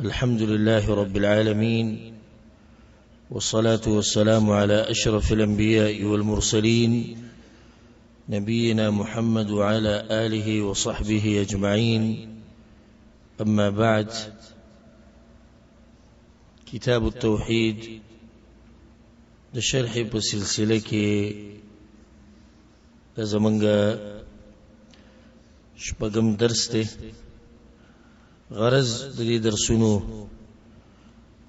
الحمد لله رب العالمين، والصلاة والسلام على أشرف الأنبياء والمرسلين نبينا محمد وعلى آله وصحبه أجمعين. أما بعد، كتاب التوحيد ده شرح بسلسلة ده زمانگا شپگم درس ده. غرض د دې درسونو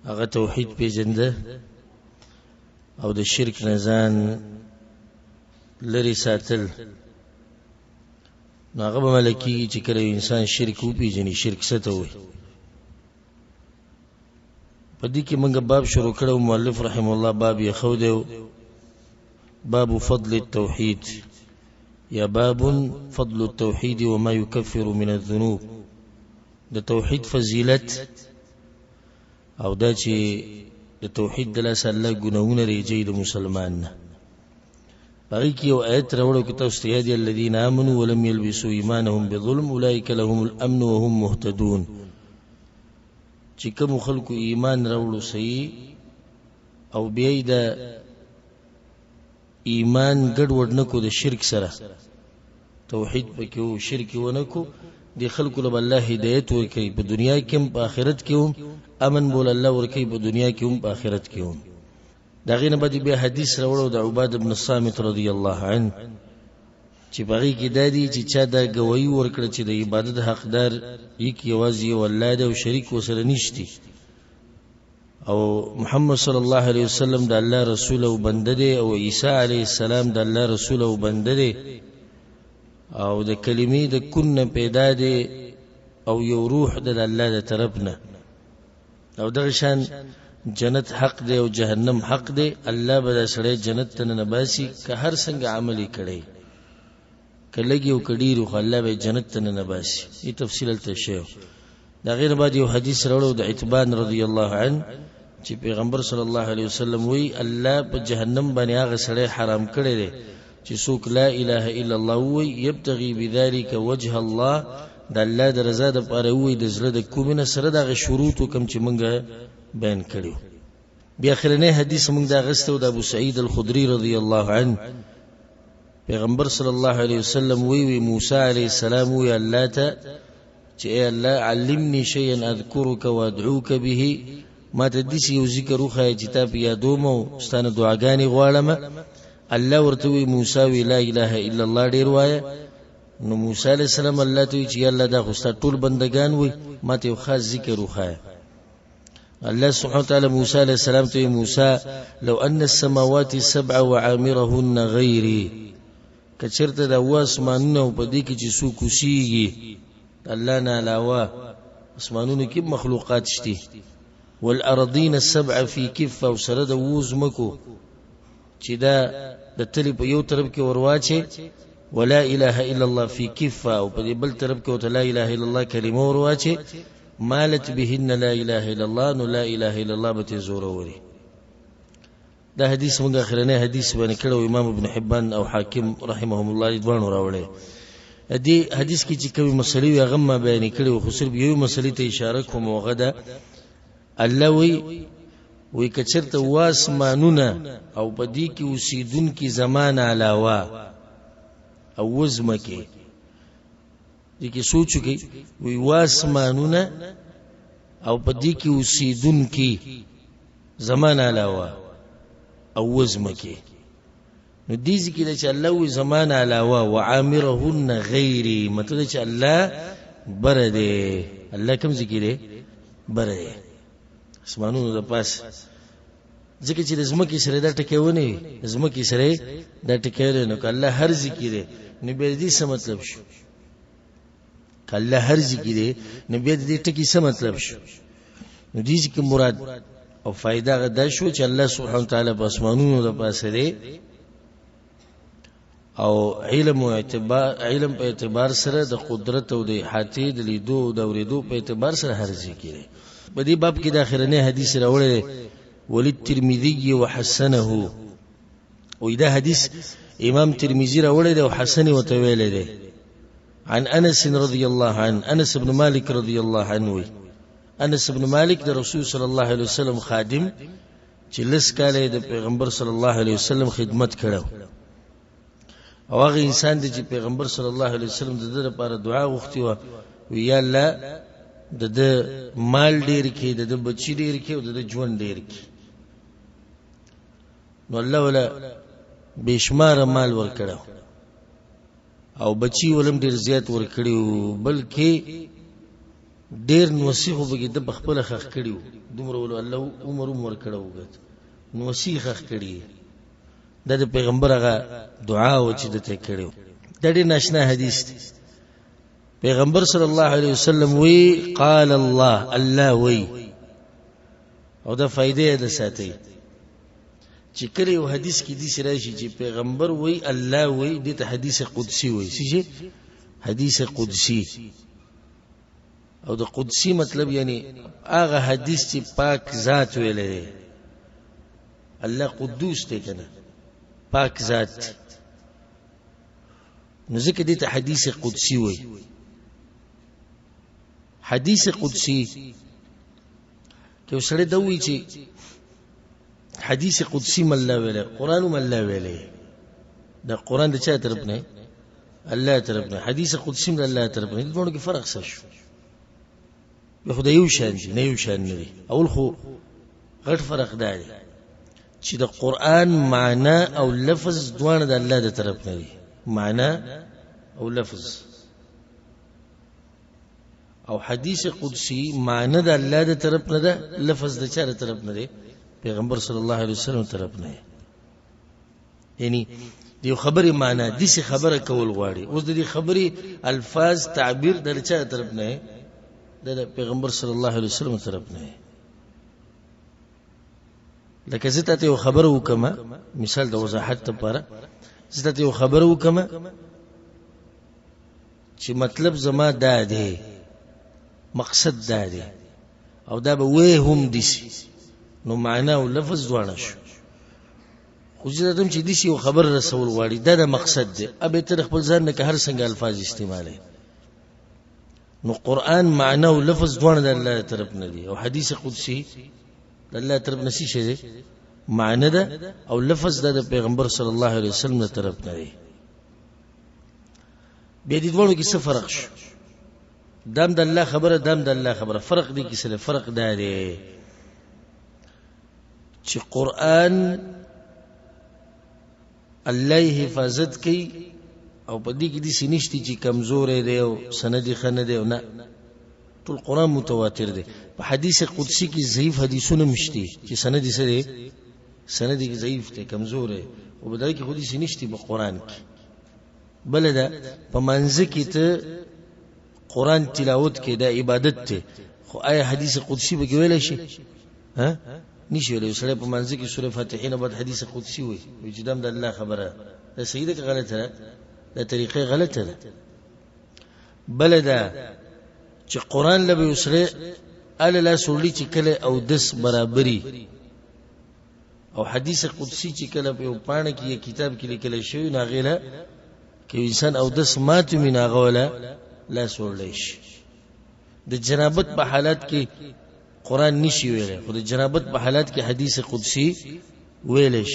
هغه توحید پیژنده او د شرک نه ځان لري ساتل. نو هغه به ملکی چې کله انسان شرک وپیژني، شرک څه ته وایي. په دې کې موږ باب شروع کړو، مؤلف رحم الله باب یې خو دی، باب فضل التوحید، یا باب فضل التوحید وما يكفر من الذنوب. د توحید فضیلت او دا چې د توحید د لاسه الله ګناهونه ریږي د مسلمان نه. باقي کې یو آیت راوړو کې تاسو ته یاد دي، الذين آمنوا ولم يلبسوا ایمانهم بظلم اولئک لهم الامن وهم مهتدون. چې کوم خلکو ایمان راوړو صحیح او بیا د ایمان ګډوډ نه کو د شرک سره، توحید پکې او شرک ونه کو، دی خلقو له الله هدایت ورکړي په دنیا کې هم په آخرت کې هم، امن بول الله ورکړي په دنیا کې هم په آخرت کې هم. دا غینه بعد بیا حدیث راوړو د عباد بن الصامت رضی الله عنه چې باغی کې دادی چې چا دا گواہی ورکړي چې د عبادت حقدار یک یوازې یو الله دی او شریک وسره نشتی، او محمد صلی الله علیه وسلم د الله رسول او بنده دی، او عیسی علیه السلام د الله رسول او بنده دی، او د کلمې د کن پیدا دی، او یو روح د الله د طرف نه، او دغه شان جنت حق دی او جهنم حق دی. الله به سړی جنت ته نه باسي که هر څنګه عملي کړي، کلهږي او کډیرو خو الله به جنت ته نه باسي. ای تفصیل ته شی. دا غیر بعد یو حدیث راوړو د عتبان رضی الله عنه چې پیغمبر صلی الله علیه وسلم وی الله په جهنم باندې هغه سړی حرام کړی دی چې څوک لا اله الا الله وی یبتغي بذلك وجه الله، د الله د رضا د پاره وی د زړه د کومنه سره دغه شروط کوم چې مونږه بیان کړیو. بیا اخرنه حدیث مونږ دا غستو د ابو سعید الخدری رضی الله عنه، پیغمبر صلی الله علیه وسلم وی موسی علیه السلام وی الله ته چې الله علمني شيئا اذكرك وادعوك به، ما ته دې یو ذکر وخای چې تاسو یادوم او ستانه دعاګانې غواړم. الله ورته وی موسی وی لا اله الا الله ډیر وای. نو موسی علیہ السلام الله ته چې الله دا خوستا ټول بندگان وي، ما ته خاص ذکر وخای. الله سبحانه وتعالى موسی علیہ السلام ته موسی لو ان السماوات السبع وعامرهن غيري، کچرته د واسمانونو په دې کې چې سو کوشيږي الله نه علاوه اسمانونو کې مخلوقات شته، والارضين السبع في كفه، وسره د وزمکو چې دا د تلی په یو طرف کې ورواچي، ولا اله الا الله في كفه، او په بل طرف کې لا اله الا الله کلمه ورواچي، مالت بهن لا اله الا الله، نو لا اله الا الله به زور وري. دا حدیث موږ اخرنه حدیث باندې کړو، امام ابن حبان او حاکم رحمهم الله دوانو راوړل. دې حدیث کې چې کوم مسلې هغه ما بیان کړو، خو صرف یو مسلې ته اشاره کوم، وغدا الله وی کچرته واسمانونه او بدی کی اوسیدون کی زمان علاوه او وزمکه دې کې سوچو کې وی واسمانونه او بدی کی اوسیدون کی زمان علاوه او وزمکه، نو دې ذکر چې الله وی زمان علاوه وعامرهن غیری، مطلب چې الله بر دی. الله کوم ذکر دی؟ بر دی اسمانونو د پاس، ځکه چې د زمکې سره دا ټکیونه زمکې سره دا ټکیونه، نو الله هر ذکر دی، نو به دې څه مطلب شو؟ کله هر ذکر دی نو به دې ټکی څه مطلب شو؟ نو دې ذکر مراد او فائدہ غدا شو چې الله سبحانه وتعالى په اسمانونو د پاسه دی، او علم او علم په اعتبار سره د قدرت او د احاطې د لیدو او د اوریدو په اعتبار سره هر ذکر دی. په دې باب کې د اخرنه حدیث راوړل وللترمذي وحسنه، او دا حدیث امام ترمذی راوړل او حسن وته ویل دی. عن انس رضی الله عنه، انس بن مالک رضی الله عنه انس بن مالک د رسول صلی الله علیه وسلم خادم چې لس کاله د پیغمبر صلی الله علیه وسلم خدمت کړو او هغه انسان دی چې پیغمبر صلی الله علیه وسلم د دې لپاره دعا غوښتي و یا الله د مال ډیر کې د بچی ډیر کې او د ژوند ډیر کې نو الله ولا بشمار مال ورکړو او بچی ولم ډیر زیات ورکړو بلکې ډیر نوسیخو بګی د بخپل خخ کړیو دومره ول الله عمر ورکړو نوسیخ کړی د پیغمبر هغه دعا او چې دته کړیو د دې ناشنا حدیث دی پیغمبر صلی الله علیه وسلم وی قال الله وی او دا فائدې ده ساتي چې کله یو حدیث کې دي راشي چې پیغمبر وی الله وی د حدیث قدسی وی چې حدیث قدسی او د قدسی مطلب یعنی هغه حدیث چې پاک ذات ویلې الله قدوس دی کنه پاک ذات نو ځکه دې ته حدیث قدسی وی حدیث قدسی کې وسره دا وی چې حدیث قدسی مله ویلې قران مله ویلې دا قران د چا طرف نه الله طرف نه حدیث قدسی مله الله طرف نه دونه کې فرق څه شو به خدای یو شان نه یو شان نه اول خو غټ فرق دی چې د قران معنا او لفظ دوه د الله د طرف نه دي معنا او لفظ او حدیث قدسی معنا د الله د طرف نه ده لفظ د چا د طرف نه دی پیغمبر صلی الله علیه وسلم طرف نه یعنی دی خبره معنا د څه خبره کول غواړي اوس د دې خبري الفاظ تعبیر د چا طرف نه د پیغمبر صلی الله علیه وسلم طرف نه لکه زه ته یو خبره وکم مثال د وضاحت لپاره زه ته یو خبره وکم چې مطلب زما دا دی مقصد دا دی او دا به وې هم دي نو معنا او لفظ دوانه شو خو چې دم چې دي یو خبر رسول غواړي دا د مقصد دی ابه تر خپل ځان نه هر څنګه الفاظ استعمالي نو قران معنا او لفظ دوانه د الله طرف نه دي او حدیث قدسی د الله طرف نه شي دی معنا ده او لفظ ده د پیغمبر صلی الله علیه وسلم طرف نه دی به دې دوه کې څه فرق شو دم د الله خبره دم د الله خبره فرق دی کې څه فرق دی چې قران الله حفاظت کوي او په دې کې دي سنشتي چې کمزور دی او سند خنه دی او نه ټول قران متواتر دی په حدیث قدسی کې ضعیف حدیثونه مشتي چې سند یې سره سند یې ضعیف دی کمزور دی او بدای کې خودي سنشتي په قران کې بل دا په منځ کې ته قران تلاوت کې دا عبادت ته خو آیا حدیث قدسی به ویل شي ها نشي ویل سره په منځ کې سوره فاتحه نه بعد حدیث قدسی وي چې دم د الله خبره دا سیده کې غلطه ده دا طریقې غلطه ده بل دا چې قران لبه وسره ال لا سولي چې کله او دس برابرۍ او حدیث قدسی چې کله په پاڼه کې کتاب کې لیکل شوی نه غیله کې انسان او دس مات مینا غوله لا سولېش د جنابت په حالت کې قران نشي ویل خو د جنابت په حالت کې حدیث قدسی ویلش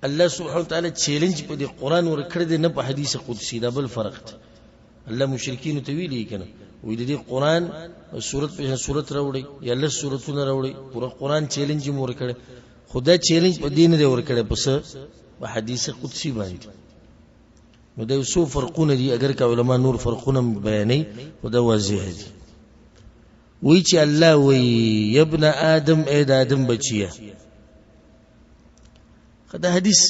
الله سبحانه وتعالى چیلنج په دې قران ورکړ دي نه په حدیث قدسی دا بل فرق دی الله مشرکین ته ویلي کنه وې د دې قران سورت په سورت راوړي یا له سورتونه راوړي پورا قران چیلنج مو ورکړ خدا چیلنج په دین دی ورکړ پس په حدیث قدسی باندې نو دا یو فرقونه دي اگر کا علما نور فرقونه بیانې او دا واضح دي وی چې الله وی ابن آدم اے د آدم بچیا دا حدیث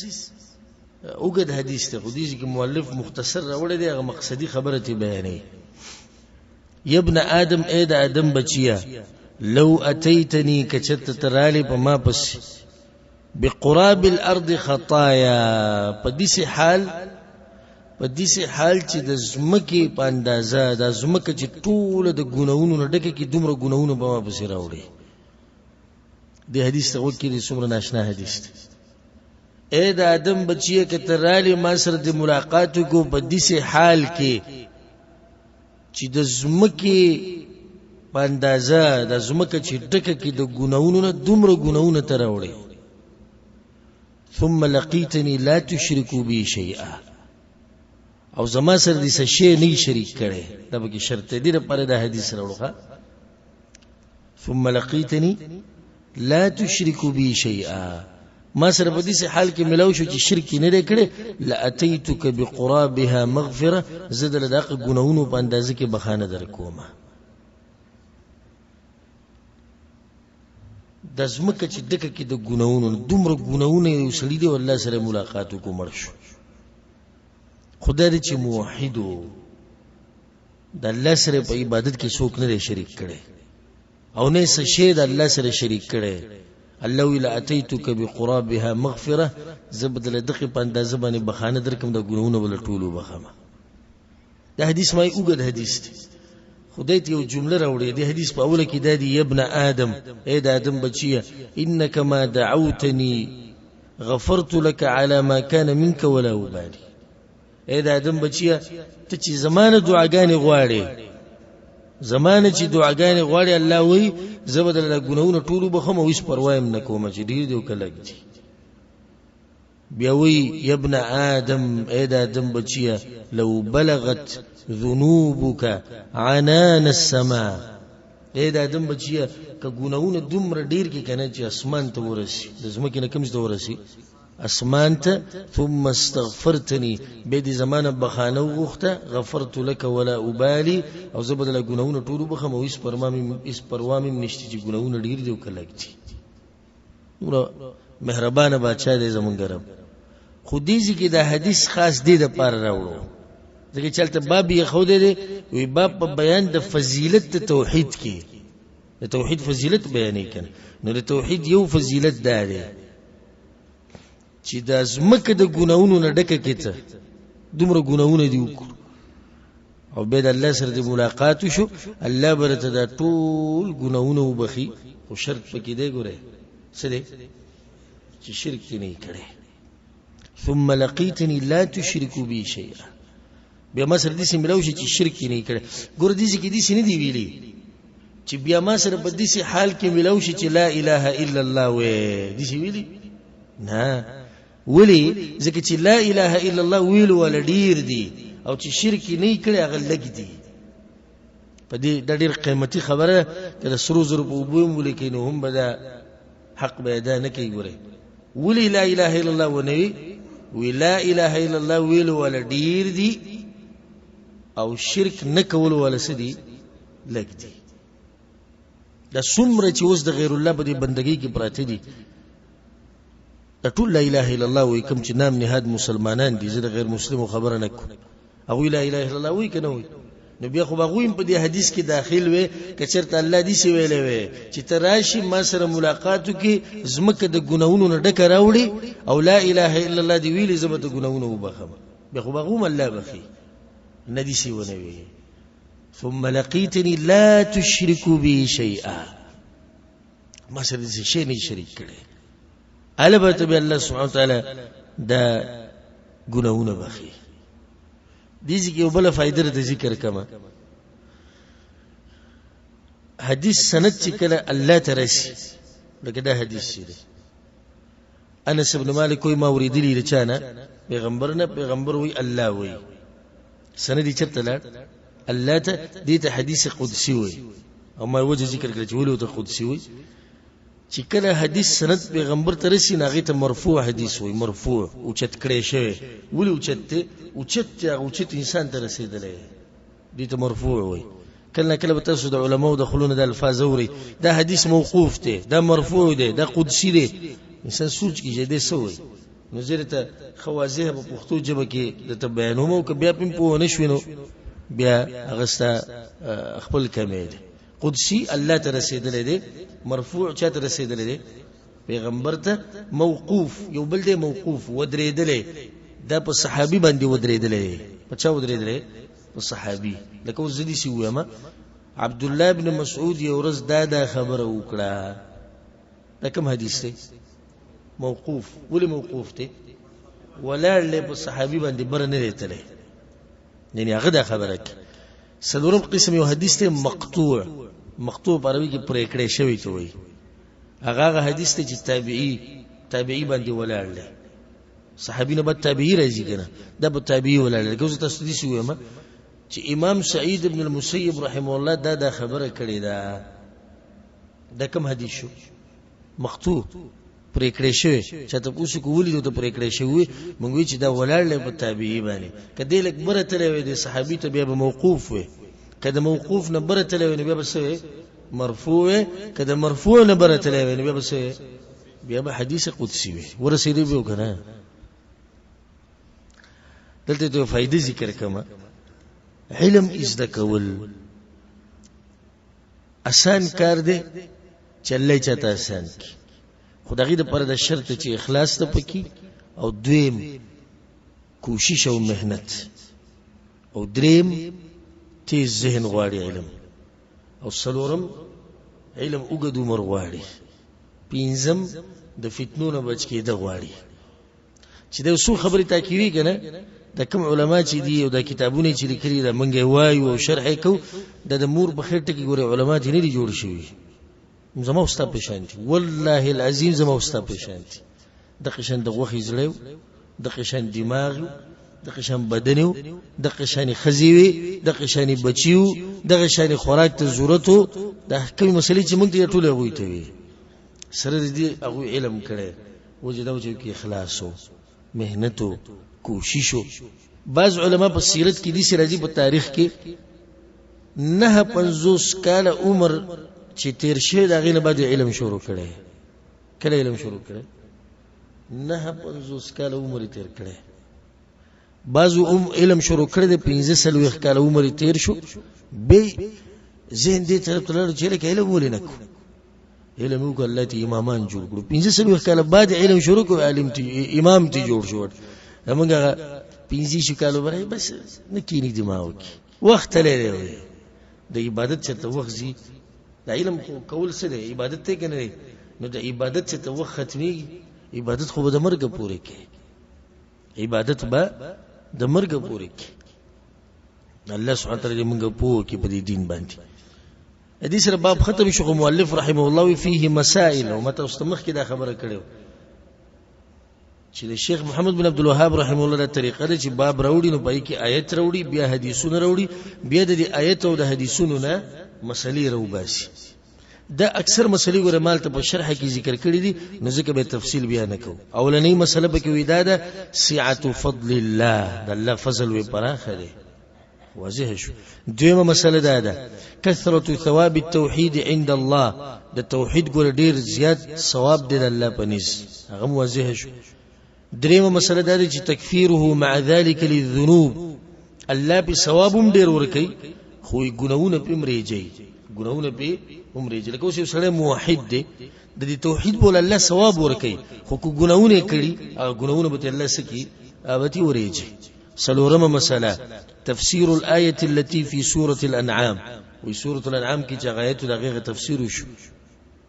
اوګد حدیث ته حدیث کې مؤلف مختصر راوړی دی هغه مقصدی خبره ته بیانې ابن آدم اے د آدم بچیا لو اتیتنی کچت ترالی په ما پس بقراب الارض خطايا په دې حال چې د زمکه په اندازه د زمکه چې ټول د ګناونو نه ډکه کې دومره ګناونو به ما پس راوړي دې حدیث ته وکړي د څومره ناشنا حدیث دی اے د آدم بچیه که ترالی ما سره د ملاقات کو په دې حال کې چې د زمکه په اندازه د زمکه چې ډکه کې د ګناونو نه دومره ګناونه ته راوړې ثم لقيتني لا تشرك بي شيئا او زما سره دې څه شی نه شریک کړي دا به شرط دی لپاره دا حدیث راوړو ثم لقيتني لا تشرك بي شيئا ما سره په دې حال کې ملاو شو چې شرک نه کړي لاتيتك بقرابها مغفره زدل دغه ګناونو په اندازه کې بخانه درکومه د زمکه چې دغه کې د ګناونو دومره ګناونه یو سړي دی والله سره ملاقات وکړ شو خدای دې چې موحدو د الله سره په عبادت کې څوک نه شریک کړي او نه څه شی د الله سره شریک کړي الله ویلا اتيتك بقرابها مغفره زبدل دغه په اندازه باندې بخانه درکم د ګناونه ول ټولو بخمه دا حدیث ما یوګد حدیث دی خدای ته یو جمله راوړي دی حدیث په اوله کې دا دی ابن ادم اے د ادم بچیه انك ما دعوتني غفرت لك على ما كان منك ولا ابالي اے د ادم بچیه ته چې زمانه دعاګانې غواړي زمانه چې دعاګانې غواړي الله وی زبدل له ګناونه ټولو بخمه ویس پروايم نکوم چې ډیر دی وکړي بیا وی یا ابن ادم اے د ادم بچیه لو بلغت ذنوبك عنان السماء اے د ادم بچیه ک ګناونه دومره ډیر کې کنه چې اسمان ته ورسی د زمکه نه کم څه ورسی اسمان ته ثم استغفرتني بيد زمانه بخانه وغخته غفرت لك ولا ابالي او زبدل ګناونه ټولو بخمه ویس پروامی نشتی چې ګناونه ډیر دی وکړي نور مهربانه بادشاہ دې زمونږ رب خو دې کې دا حدیث خاص دی د پاره راوړو ځکه چلته باب یې خو دې وی باب په بیان د فضیلت توحید کې د توحید فضیلت بیانې کړي نو د توحید یو فضیلت دی چې د زمکه د ګناونو نه ډکه کېته دومره ګناونه دی وکړو او به د الله سره د ملاقات شو الله برته دا ټول ګناونه وبخي او شرک پکې دی ګوره څه دی چې شرک نه کړي ثم لقيتني لا تشرك بي شيئا بیا ما سره دې سملاو چې شرک نه کړي ګور دې کې دې سن دی ویلي چې بیا ما سره په دې حال کې ملاو چې لا اله الا الله وې دې ویلي نه ولی ځکه چې لا اله الا الله ویلو ول ډیر دی او چې شرک نه کړي هغه لګ دی په دې د ډیر قیمتي خبره د سرو زر په وبوم ولیکي نو هم به حق به ادا نه کوي ګوره ولی لا اله الا الله ونوي وی لا اله الا الله ویلو ول ډیر دی او شرک نه کول ول سدي لګ دی د څومره چې اوس د غیر الله په دې بندګۍ کې پراته دي ټول لا اله الا الله وی کوم چې نام نهاد مسلمانان دي زه غیر مسلم خبره نه کوم او لا اله الا الله وی کنه وی نو بیا خو بغویم په دې حدیث کې داخل وي کچرته الله دې سی ویلې وي چې تراشی ما سره ملاقات کی زمکه د ګناونو نه ډکه راوړي او لا اله الا الله دې ویلې زما د ګناونو وبخم بیا خو بغوم الله بخي ندی سی ونه وی ثم لقيتني لا تشرك بي شيئا ما سره دې شي نه شریک کړي البته به الله سبحانه وتعالى دا ګناونه بخي دیږي یو بل فائدہ د ذکر کما حدیث سند چې کله الله ترسي لکه دا حدیث دی انس بن مالک کوئی ما وريدلی رچانا پیغمبر وی الله وی سند چرته لا الله ته دې ته حدیث قدسی وی او ما وجه ذکر کړی چې ولو ته قدسی وی چې کله حدیث سند پیغمبر ترسي ناغه ته مرفوع حدیث وي مرفوع او چت کړي شوی ولي او چت انسان ته رسیدلې دي ته مرفوع وي کله کله تاسو د علماو دخلونه د الفاظ اوري دا حدیث موقوف دی دا مرفوع دی دا قدسی دی انسان سوچ کیږي دې سوې نو زه ته خوازه په پښتو ژبه کې د بیانوم او بیا په نشوینو بیا اغستا خپل کمال قدسی الله ته رسیدلې دی مرفوع چاته رسیدلې دی پیغمبر ته موقوف یو بل دی موقوف ودریدلې دا په صحابي باندې ودریدلې په چا ودریدلې په صحابي لکه زدي سی ویما عبد الله ابن مسعود یو ورځ دا خبره وکړه دا کوم حدیث دی موقوف ولې موقوف دی ولا په صحابي باندې بر نه لیدلې یعنی هغه دا خبره سلورم قسم یو حدیث دی مقطوع مقطوع په عربي کې پرې کړې شوی ته وایي هغه حدیث ته چې تابعی باندې ولاړ دی صحابي نه بعد تابعی راځي کنه دا به تابعی ولاړ دی کوم تاسو دې شوې ما چې امام سعید ابن المسیب رحمه الله دا خبره کړې ده دا کوم حدیث شو مقطوع پرې کړې شوی چې ته پوښتنه کولی ته پرې کړې شوی مونږ وی چې دا ولاړ دی په تابعی باندې کله لک برته لوي د صحابي ته بیا به موقوف وي کله موقوف نه برته لوي بیا به څه مرفوع کله مرفوع نه برته لوي بیا به څه بیا به حدیث قدسی وي ورسېدی به کنه دلته ته فائدې ذکر کما علم ازده کول آسان کار دی چلې چاته آسان کی خدای دې پر د شرط چې اخلاص ته پکی او دویم کوشش او مهنت او دریم تیز ذهن غواړي علم او څلورم علم وګد عمر غواړي پنځم د فتنو نه بچ کېده غواړي چې دا څو خبرې تاکیدي کنه د کوم علما چې دي او د کتابونه چې لیکلي دا منګي وایو او شرح کو د مور په خېټه کې ګوره علما دي نه دي جوړ شوي زما واستاب پېښانتي والله العظیم زما واستاب پېښانتي د قشن د غوخي زړیو د قشن دماغ د قشن بدنیو د قشن خزیوي د قشن بچیو د قشن خوراک ته ضرورتو د کوم مسلې چې موږ ته ټوله وي ته وي سره دې هغه علم کړي وجداو چې اخلاص او مهنت او کوشش بعض علما په سیرت کې دي سراجي په تاریخ کې نه 50 کال عمر چې تیر شه دا غینه بعد علم شروع کړي کله علم شروع کړي نه 50 کال عمر تیر کړي بعضو علم شروع کړي د 15 کال عمر تیر شو به ذهن دې طرف تلل چې له علم ولینکو علم وکړه الله ته امامان جوړ کړو 15 کال بعد علم شروع کړو عالم ته امام ته جوړ شو همغه 15 کال وره بس نکینی دماغ کی وخت لري د عبادت ته وخت زی د علم کول څه دی عبادت ته کنه نو د عبادت ته وخت ختمي عبادت خو د مرګ پورې کې عبادت به د مرګ پورې کې الله سبحانه تعالی موږ په کې په دې دین باندې حدیث باب ختم شو مؤلف رحمه الله فيه مسائل او مته استمخ کې دا خبره کړو چې شیخ محمد بن عبد الوهاب رحمه الله دا طریقه ده چې باب راوړي نو پای کې آیت راوړي بیا حدیثونه راوړي بیا د آیت او د حدیثونو نه مسلې راوباسي دا اکثر مسلې ګره مال ته په شرح کې ذکر کړی دي نو ځکه به تفصیل بیان نکوم اولنۍ مسله به کې ودا ده سعه فضل الله د الله فضل وی پراخه ده واضح شو دویمه مسله ده کثرت ثواب التوحید عند الله د توحید ګور ډیر زیات ثواب دی د الله په نس هغه واضح شو دریمه مسله ده چې تکفیره مع ذلك للذنوب الله په ثوابم ډیر ورکي خو ګناونه په مریږي ګناونه په عمرې لکه اوس یو سره موحد دی د توحید بول الله ثواب ورکي خو ګناونه کړي او ګناونه به الله سکی اوتی ورېږي سلورمه مسله تفسير الآية التي في سورة الأنعام وسورة الأنعام کې چې آیات دغه تفسیر شو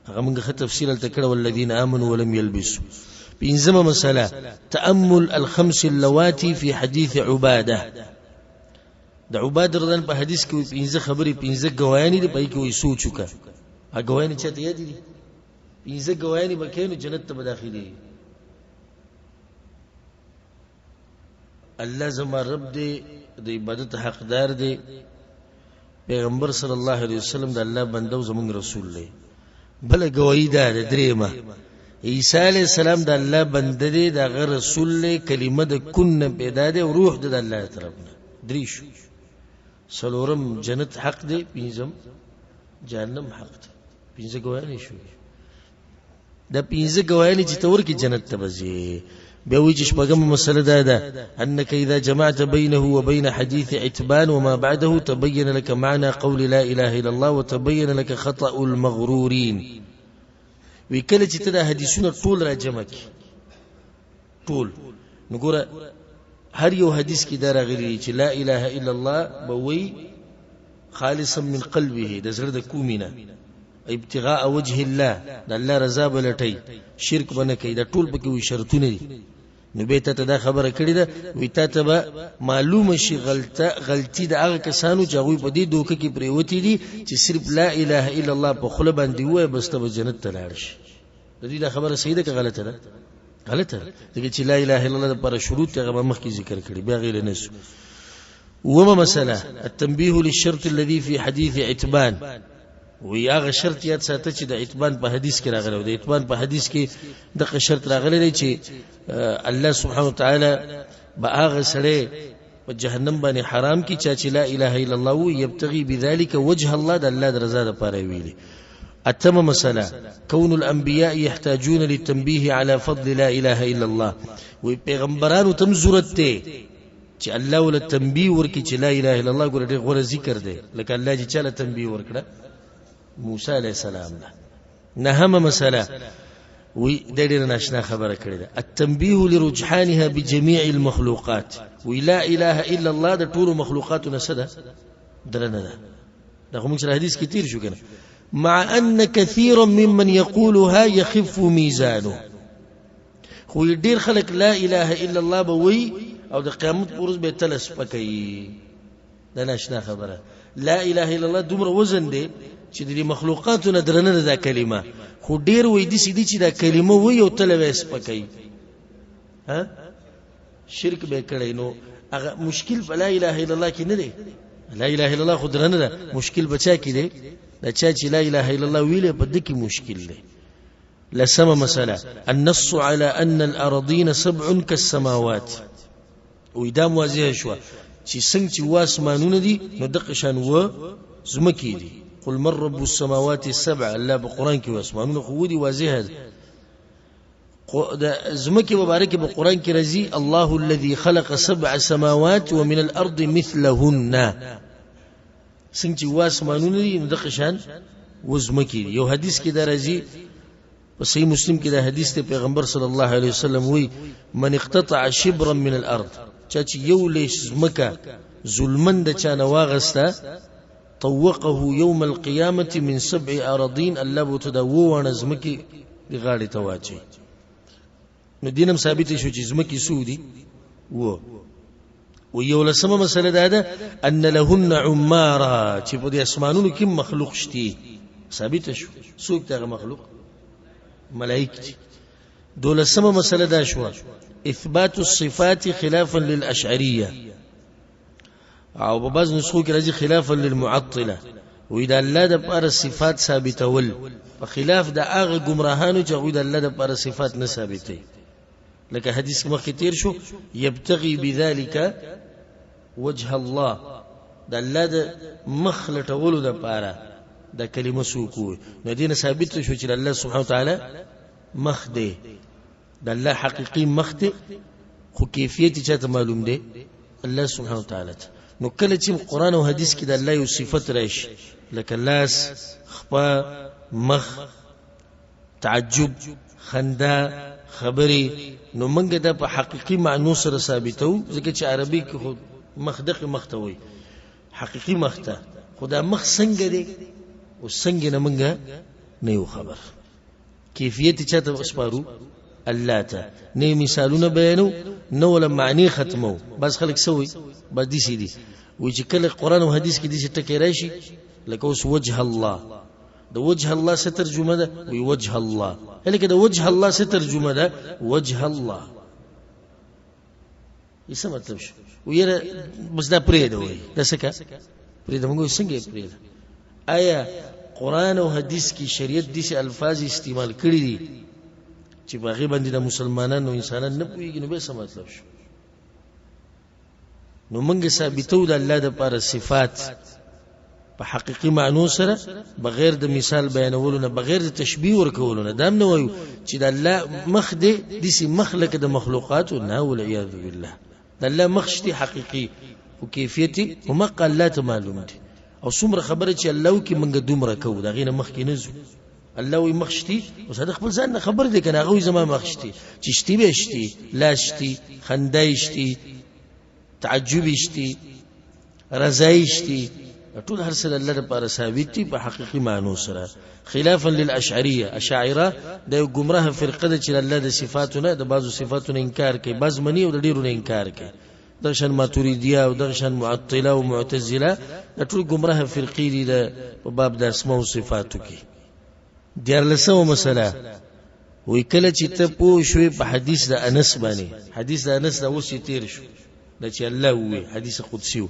هغه موږ تفسیر تکړه والذین آمنوا ولم يلبسوا بينزم مسألة تأمل الخمس اللواتي في حديث عبادة دا عبادة رضان په حدیث کې پنځه خبرې پنځه گواهانی دي پای کې وې سوچ وکړه هغه گواهانی چاته یاد دي پنځه گواهانی به کینو جنت ته داخلي الله زما رب دې د عبادت حقدار دی پیغمبر صلی الله علیه وسلم د الله بنده او زمونږ رسول دی بل گواہی ده دریمه عیسی علیہ السلام د الله بنده دی د رسول له کلمه د کن پیدا دی او روح د الله طرفه دریش سلورم جنت حق دی پنځم جهنم حق دی پنځه گواهی شو د پنځه گواهی چې تور کې جنت ته بځي بیا وی چې شپږم مسله ده انك اذا جمعت بينه وبين حديث عتبان وما بعده تبين لك معنى قول لا اله الا الله وتبين لك خطأ المغرورين وی کله چې ته د حدیثونو ټول را جمع کی ټول نګوره هر یو حدیث کې دا راغلی چې لا اله الا الله بوي خالصا من قلبه د زړه د کومینه ابتغاء وجه الله د الله رضا بلټي شرک بنه کوي دا ټول پکې وي شرطونه دي نو به ته دا خبره کړې ده وی ته ته به معلومه شي غلطي د هغه کسانو چې هغوی په دې دوکه کې پرېوتي دي چې صرف لا اله الا الله په خوله باندې ووایه بس ته به جنت ته لاړ شي. د دې دا خبره صحیح ده که غلطه ده؟ غلطه ده، ځکه چې لا اله الا الله دپاره شروط هغه به مخکې ذکر کړي بیا غیر نه سو. وما مسألة التنبيه للشرط الذي في حديث عتبان، وی هغه شرط یاد ساته چې د عتبان په حدیث کې راغلی و. د عتبان په حدیث کې دغه شرط راغلی دی چې الله سبحانه وتعالی به هغه سړی په جهنم باندې حرام کی چې لا اله الا الله و یبتغي بذلك وجه الله، د الله د رضا لپاره ویلي. اتم مسألة كون الانبياء يحتاجون للتنبيه على فضل لا اله الا الله، وی پیغمبرانو تم ضرورت ته چې الله ول تنبيه ورکی چې لا اله الا الله ګوره ډېر غوره ذکر دی، لکه الله چې چاله تنبيه ورکړه موسی علیہ السلام له. نهم مسألة وی د ډېر ناشنا خبره کړې ده التنبيه لرجحانها بجميع المخلوقات، وی لا اله الا الله د ټول مخلوقاتو نه څه ده؟ درنه ده. دا کوم چې حدیث کې تیر شو کنه. مع ان كثيرا ممن يقولها يخف ميزانه، خو ډېر خلک لا اله الا الله به وی او د قیامت پورز به تلس پکې. دا ناشنا خبره. لا اله الا الله دومره وزن دی چې د مخلوقاتو نه درنه ده دا کلمه، خو ډیر وې دي سیدی چې دا کلمه وې او تل وېس پکې. ها شرک به کړي نو هغه مشکل په لا اله الا الله کې نه دی. لا اله الا الله خو درنه ده، مشکل بچا کې دی دا چې لا اله الا الله ویله په دې کې مشکل دی. لسمه مسألة النص على ان الارضين سبع كالسماوات، ودا موازیه شو چې څنګه چې واسمانونه دي نو دغه شان و زمکی دي. قل من رب السماوات السبع، الله بقران کې واسمانونه خو دي واضحه ده. زمکی مبارک په قران کې رضی الله الذي خلق سبع سماوات ومن الارض مثلهن، څنګه چې واسمانونه دي نو دغه شان و زمکی دي. یو حدیث کې دا رضی په صحیح مسلم کې دا حدیث ته پیغمبر صلی الله علیه وسلم وی من اقتطع شبرا من الارض، چې یو لیش زمکه ظلمن د چانه واغسته طوقه يوم القيامه من 7 اراضين، الله بو تدوو نظمکی دی غاړي تواچي. نو دینم ثابت شو چې زمکی سودی و یو لسمه مسله ده ان لهن عماره، چې په دې اسمانونو کې مخلوق شتي ثابت شو. څوک ته مخلوق؟ ملائکه. دولسمه مسله ده شو اثبات الصفات خلافا للاشعريه، او په بعض نسخو کې راځي خلافا للمعطله، وې دا الله د پر صفات ثابتول په خلاف د هغه گمراهانو چې هغه د الله د پر صفات نه ثابتي. لکه حدیث مخکې تیر شو یبتغي بذلك وجه الله، د الله د مخلټولو د پاره د کلمه سوکو نو دین ثابت شو چې الله سبحانه وتعالى مخ دی، د الله حقيقي مخ دی، خو کیفیت چاته معلوم دی الله سبحانه وتعالى. نو کله چې قرآن او حدیث کې د الله یو صفت راشي لکه لاس، خپا، مخ، تعجب، خندا، خبري، نو منګه د په حقيقي معنی سره ثابتو، ځکه چې عربي کې خو مخ دغه مختوي حقيقي مخته، خدا مخ څنګه دی او څنګه نه منګه نه یو خبر. کیفیت چاته وسپارو الله ته، نه مثالونه بیانو نو ولا معنی ختمو. بس خلک سوي بس دي سي دي و چې کله قرآن او حدیث کې دي چې ټکی راشي لکه اوس وجه الله، د وجه الله څه ترجمه ده؟ وی وجه الله. لکه د وجه الله څه ترجمه ده؟ وجه الله. یې څه مطلب شو؟ ویره بس دا پرې ده وای دا څه کا پرې ده موږ څنګه پرې ده؟ آیا قرآن او حدیث کې شریعت دي چې الفاظ استعمال کړی دي چې باغی باندې د مسلمانانو انسانان نه پوهیږي، نو به څه مطلب شو؟ نو موږ ثابتو د الله د پر صفات په حقيقي معنی سره بغیر د مثال بیانولو نه، بغیر د تشبیه ورکولو نه. دا نه وایو چې د الله مخ دی دسی مخلق د مخلوقات نه، والعياذ بالله. د الله مخ شتي حقيقي او کیفیت هم الله ته معلوم دي. او څومره خبره چې الله کې موږ دومره کوو دا غینه مخ کې نه زو. الله وي مخشتي او صدق خپل ځان خبر دي کنه هغه زما مخشتي چې شتي به شتي، لا شتي، خندای شتي، تعجب شتي، رضای شتي، ټول هر څه الله لپاره ثابت دي په حقيقي معنی سره خلافا للاشعريه اشاعره د گمراه فرقه د چې الله د صفاتونه د بعضو صفاتونو انکار کوي بعض منی او د ډیرو انکار کوي درشن ماتوریدیه او درشن معطله او معتزله د ټول گمراه فرقې دي د باب د اسماء او صفاتو کې دیارلسمه مسله وی کله چې ته پوه شوې په حدیث د انس باندې حدیث د انس دا اوس تیر شو د چې الله وی حدیث قدسی و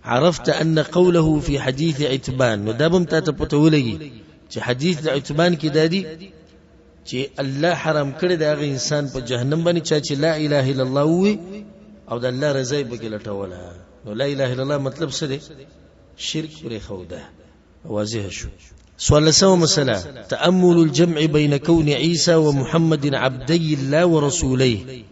عرفت ان قوله في حديث عتبان نو دا بم ته پته ولګي چې حدیث د عتبان کې دادی چې الله حرام کړی دا غي انسان په جهنم باندې چې لا اله الا الله وی او د الله رضای به لټوله نو لا اله الا الله مطلب څه دی شرک پرې خوده واضح شو سؤال سو مسألة تأمل الجمع بين كون عيسى ومحمد عبدي الله ورسوليه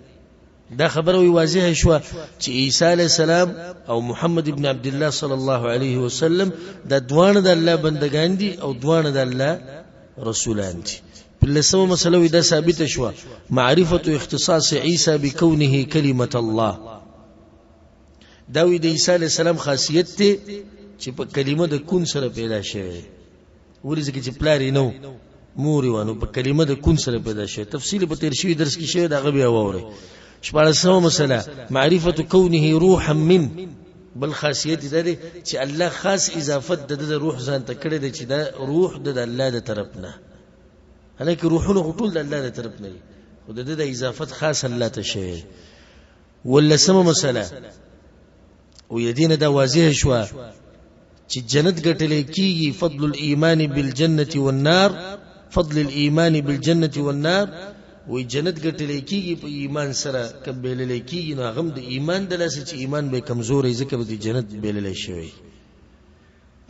دا خبره واضحه شو چې عيسى عليه السلام او محمد ابن عبد الله صلى الله عليه وسلم دا دوانه د الله بندگان دي او دوانه د الله رسولان دي بلسمه مسألة دا ثابت شو معرفة اختصاص عيسى بكونه كلمة الله دا وی د عيسى عليه السلام خاصیت ته چې په کلمه د کون سره پیدا شوی ورځ کې چې پلاری نو موري وانه په کلمه د کون سره پیدا شوی تفصیل په تیر شوی درس کې شوی دا غبي اوره شپږمه مسله معرفه كونه روحا من بل خاصیت ده چې الله خاص اضافت د روح ځان ته کړی دی چې دا روح د الله د طرف نه هلکه روحونه ټول د الله د طرف نه خو د اضافت خاص الله ته شوی ولا سمه مسله او یدین دا واضح شو چې جنت ګټلې کیږي فضل الايمان بالجنه والنار فضل الايمان بالجنه والنار وی جنت ګټلې کیږي په ایمان سره کبللې کیږي نو غم د ایمان د لاسه چې ایمان به کمزورې ځکه به د جنت بللې شوی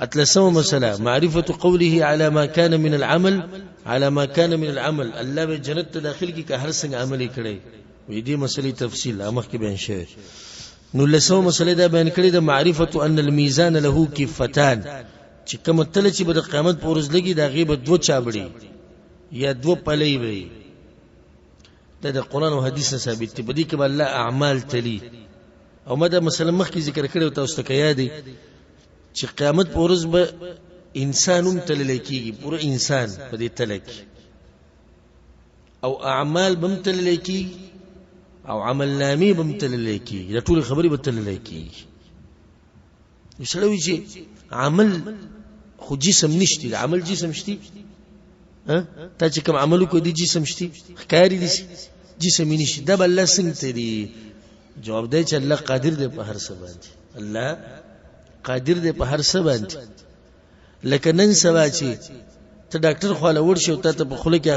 اتلسمه مسله معرفه قوله على ما كان من العمل على ما كان من العمل الله به جنت ته داخل کی که هر څنګه عملي کړي وې دې مسلې تفصیل امخ کې بیان شوی نو لسمه مسله دا بیان کړی د معرفه ان الميزان له كفتان چې کوم تل چې د قیامت پر ورځ لګي دا غیبه دو چابړي یا دو پلي وي دا قرآن او حدیث ثابت دي بدی کې الله اعمال تلی او مده مثلا مخکې ذکر کړو تاسو ته یادې چې قیامت پر ورځ به انسانوم تلل کېږي پوره انسان په دې تلک او اعمال بم تلل کېږي او عمل نامې بم تلل کېږي دا ټول خبرې به تلل کېږي وسړوي چې عمل خو جسم نشتی عمل جسم شتی تا چې کوم عملو کو دي جسم شتي ښکاری دي جسم نشي دا بل څنګه تیری جواب دی چې الله قادر دی په هر څه باندې الله قادر دی په هر څه باندې لکه نن سبا چې ته ډاکټر خواله ورشي او ته په خوله کې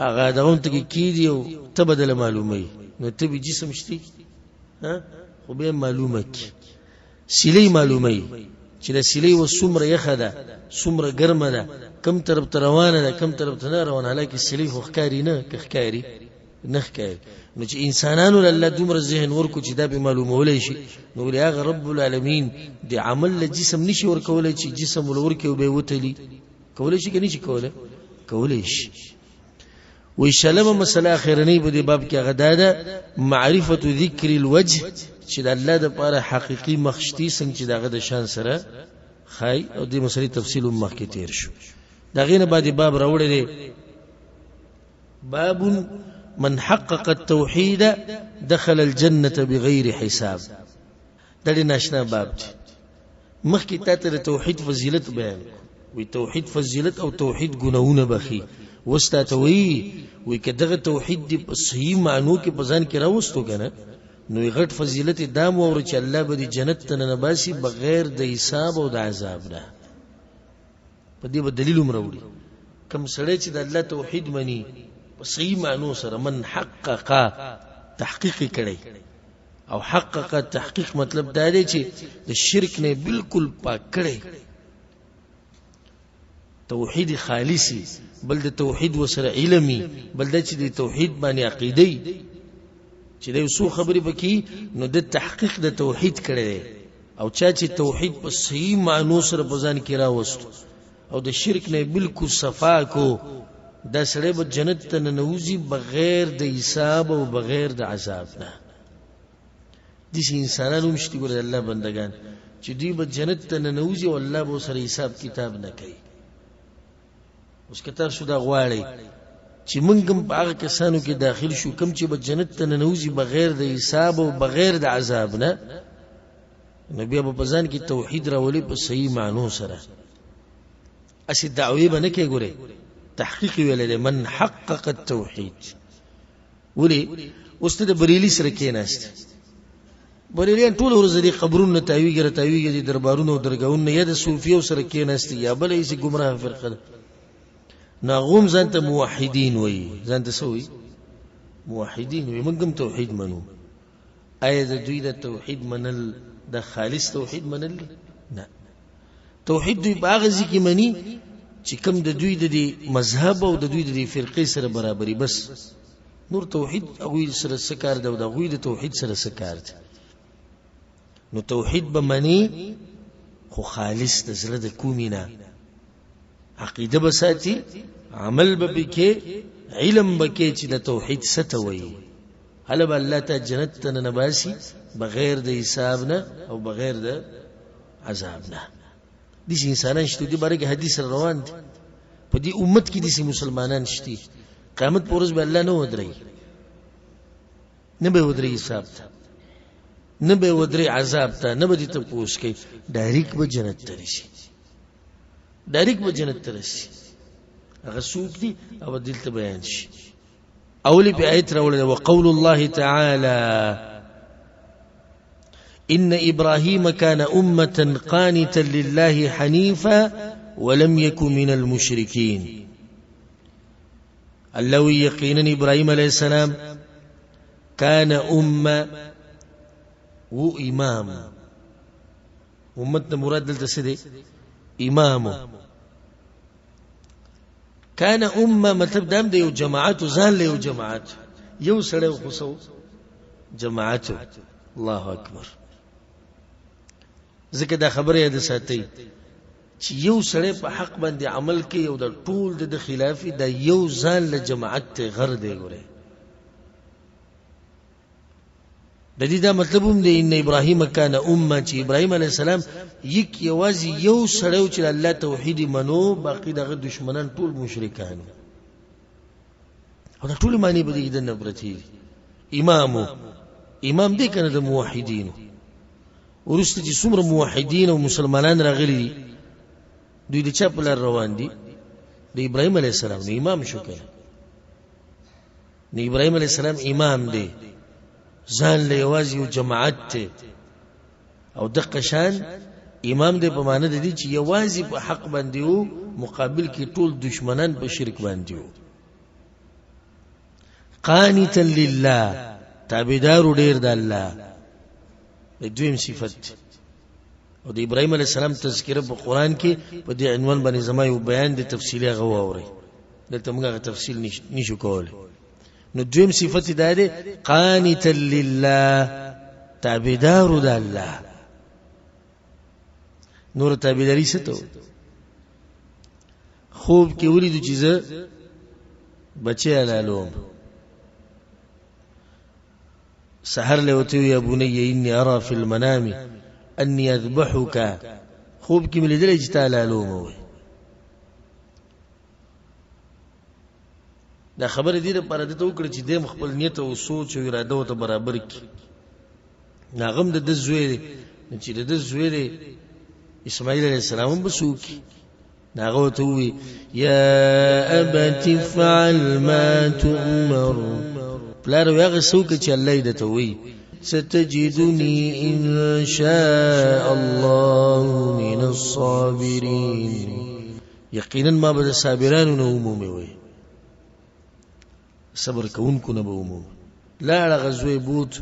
هغه دغه ته کیږي او ته بدله معلومه نو ته به جسم شتي خو به معلومه کی سلی معلومه چې د سلی و څومره یخه ده څومره ګرمه ده کم طرف ته روانه ده کم طرف ته نه روانه لکه سلی خو ښکاری نه ښکاری نه ښکاری نو چې انسانانو الله دومره ذهن ورکو چې دا به معلومولای شي نو لري هغه رب العالمین د عمل له جسم نشي ورکولای چې جسم ولورکه او به وتلی کولای شي کني چې کولای شي وې شلمه مسله اخرنی په دې باب کې غدا ده معرفت ذکر الوجه چې د الله د لپاره حقيقي مخشتي څنګه چې دغه د شان سره خای او د مسلې تفصیل مخ کې تیر شو دغه نه بعد باب راوړل دي باب من حقق التوحيد دخل الجنه بغیر حساب دا دی ناشنا باب دی مخ کې تاسو د توحید فضیلت بیان وي توحید فضیلت او توحید ګناونه بخي واستاتوي وي کداغه توحید دی په صحیح معنی کې بزن کې راوستو کنه نو غټ فضیلت دام او چې الله به جنت ته نه باسي بغیر د حساب او د عذاب نه په دې به دلیل مروړي کوم سړی چې د الله توحید مني په صحیح معنی سره من حقق تحقیق کړي او حقق تحقیق مطلب دا دی چې د شرک نه بالکل پاک کړي توحید خالصي بل د توحید وسره علمي بل د چې د توحید باندې عقیده چې د وسو خبرې پکې نو د تحقیق د توحید کړي او چې توحید په صحیح معنی سره بزن کې راوستو او د شرک نه بالکل صفا کو دا سړی به جنت ته ننوځي بغیر د حساب او بغیر د عذاب نه دي انسانانو مشتي ګور الله بندگان چې دوی به جنت ته ننوځي او الله به سره حساب کتاب نه کوي. اوس که تاسو دا غواړئ چې موږ هم په هغه کسانو کې داخل شو کوم چې به جنت ته ننوځي بغیر د حساب او بغیر د عذاب نه، نو بیا به په ځان کې توحید راولي په صحیح معنو سره. اسې دعوی به نه کوي. ګورئ تحقیق ویلی دی من حقق التوحید. ولې اوس ته د بریلي سره کېناست، بریلیان ټول ورځ دې قبرونه تاویږي راتاویږي دي دربارونه او درګاهونه، یا د صوفیو سره کېناست یا بله هېڅ ګمراه فرقه ده. نو هغه هم ځان ته موحدین وایي. ځان ته څه وایي؟ موحدین وایي. موږ هم توحید منو. آیا د دوی د توحید منل د خالص توحید منل دی؟ نه. توحید دوی په هغه ځای کې مني چې کوم د دوی د دې مذهب او د دوی د دې فرقې سره برابري. بس نور توحید هغوی سره څه کار دی او د هغوی د توحید سره څه کار دی. نو توحید به مني خو خالص د زړه د کومې نه، عقیده به ساتي، عمل به پکې، علم به کې چې د توحید څه ته وایي. هله به الله ته جنت ته ننباسي بغیر د حساب نه او بغیر د عذاب نه. داسې انسانان شته، دې باره کې حدیث روان دي. په دې امت کې داسې مسلمانان شته قیامت په ورځ به الله نه ودرېږي، نه به ودرېږي حساب ته، نه به ودرېږي عذاب ته، نه به دې تپوس کوي، ډایرکټ به جنت ته رسي. ډایرکټ به جنت ته رسي. هغه څوک دي او دلته بیان شي. اولی په آیت راوړل وقول الله تعالی إن إبراهيم كان أمة قانتا لله حنيفا ولم يكن من المشركين. الله يقينا إبراهيم عليه السلام كان أمة وإمام. أمتنا مراد دلته إمامه كان أمة مطلب دام د یو جماعت ځان له یو جماعت یو سړی خصو جماعت. الله اکبر. ځکه دا خبره یاد ساتئ چې یو سړی په حق باندې عمل کوي او د ټول د خلافي د یو ځان له جماعت ته غر دی. ګوره د دې دا مطلب هم دی ان ابراهیم کان امه، چې ابراهیم علیه السلام یک یوازې یو سړی چې الله توحید منو، باقي دغه دشمنان ټول مشرکان او دا ټول معنی به دې د نبرتی امام دی کنه د موحدین. ورسته چې څومره موحدین او مسلمانان راغلي دي دوی د چا په لار روان دي؟ د ابراهیم علیه السلام نه امام شو کنه. نه ابراهیم علیه السلام امام دی، ځان له یوازې یو جماعت ته، او دغه شان امام دی په معنی د دې چې یوازې په حق باندې وو، مقابل کې ټول دشمنان په شرک باندې وو. قانتا لله، تابعدار ډیر د الله. دویم صفت او د ابراهیم علیه السلام تذکره په قرآن کې په دې عنوان باندې زما یو بیان دی تفصیلي، هغه واورئ. دلته موږ هغه تفصیل نشو کولی. نو دویم صفت دا دی قانتا لله، تابعدار د الله. نور تابعداري څه ته؟ خوب کې ولیدو چې زه بچی حلالوم، سحر له وته یا بني اني ارى في المنام اني اذبحك. خوب کې ملي دلې چې تعالی لوم. دا خبره دې لپاره د تو کړ چې د خپل نیت او سوچ او اراده او ته برابر کی. ناغم د زوی چې د زوی اسماعیل علیہ السلام بسوکی ناغو ته وی یا ابت فعل ما تؤمر. پلار هغه څوک چې الله دې ته وی ستجدني ان شاء الله من الصابرين. یقینا ما به صابرانو نه عمومي وي، صبر کوونکو نه به عمومي. لا غزوه بوت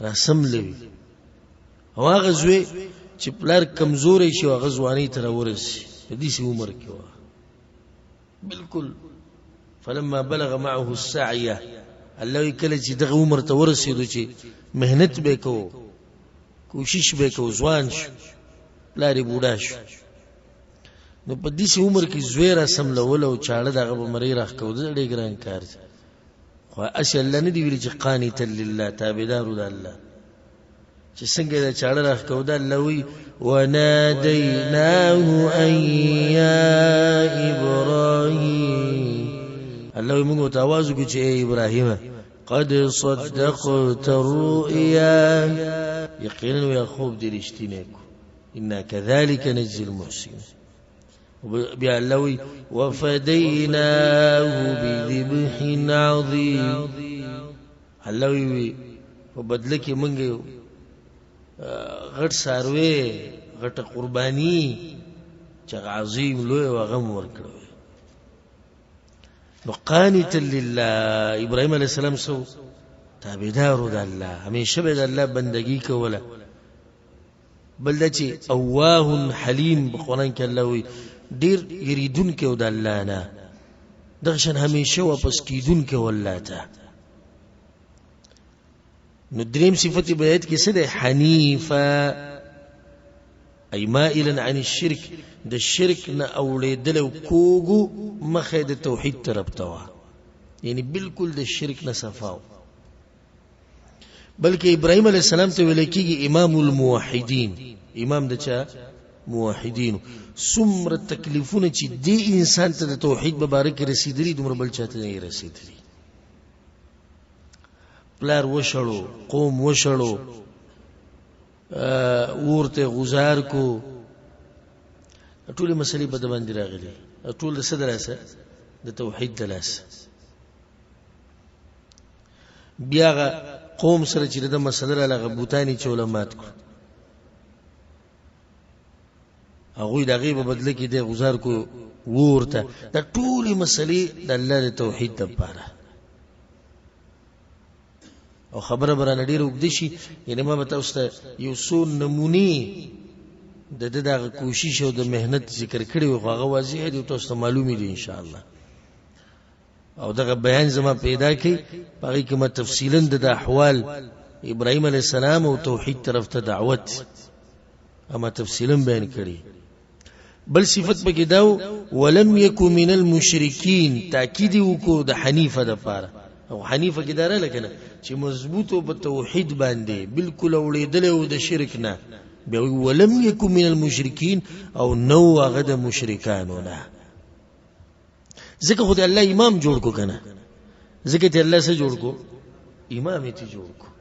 رسم لوي او هغه غزوه چې پلار کمزوري شي او غزوانی تر ورسي په دې سي عمر کې و بالکل. فلما بلغ معه السعي، الله کله چې دغه عمر ته ورسېدو چې مهنت به کو، کوشش به کو، ځوان شو، پلار بوډا شو، نو په دې سي عمر کې زوی رسم لول او چاړه دغه به مری راخ کو. د ډېر ګران کار دی، خو اصل الله نه دی ویل چې قانتا لله، تابعدار د الله. چې څنګه دا چاړه راښکو دا الله وی وناديناه ان يا ابراهيم الله وی موږ ته आवाज وکړو چې ابراهیم قد صدقت الرؤيا يقينا يا خوب دي رښتینه کو ان كذلك نجزي المحسنين بیا الله وی وفديناه بذبح عظيم الله وی په بدله کې مونږ غټ ساروي غټ قرباني چې عظیم لوی او غم ورکړو نو قانت لله ابراهيم عليه السلام سو تابعدار د الله همیشه به د الله بندگی کوله بل چې اواه حلیم قرآن کې الله وی ډیر یریدون کې د الله نه دغشن همیشه واپس کیدون کې والله ته نو دریم صفت بیات کې څه ده حنیفا ای مائلا عن الشرك د شرک نه اولیدل او کوګو مخه د توحید طرف ته یعنی بالکل د شرک نه صفاو بلکې ابراهيم عليه السلام ته ویل کېږي امام الموحدین امام د چا موحدین څومره تکلیفونه چې دی انسان ته د توحید مبارک رسیدلی دومره بل چاته نه رسیدلی پلار وشړو قوم وشړو ورته غزار کو ټول مسلې په باندې راغلي ټول د صدراسه د توحید دلاس بیا قوم سره چې د مسله له غبوتانی چولمات کو هغه د غیب بدله کې د غزار کو ورته د ټول مسلې د الله د توحید لپاره او خبره برانه ډیر وګد شي یعنی ما به تاسو ته یو څو نمونی د دغه کوشش او د مهنت ذکر کړی او هغه واضح دي تاسو ته معلومی دي ان شاء الله او دغه بیان زما پیدا کی پاره کې ما تفصیلا د احوال ابراهيم عليه السلام او توحید طرف ته دعوت اما تفصیلا بیان کړی بل صفت پکې داو ولم يكن من المشركين تاکید وکړو د حنیفه د پاره او حنیفه کې داره لکنه چې مضبوط او په توحید باندې بالکل اولیدل او د شرک نه بیا ولم يكن من المشركين او نو هغه د مشرکانو نه ځکه خدای الله امام جوړ کو کنه ځکه ته الله سره جوړ کو امام ته جوړ کو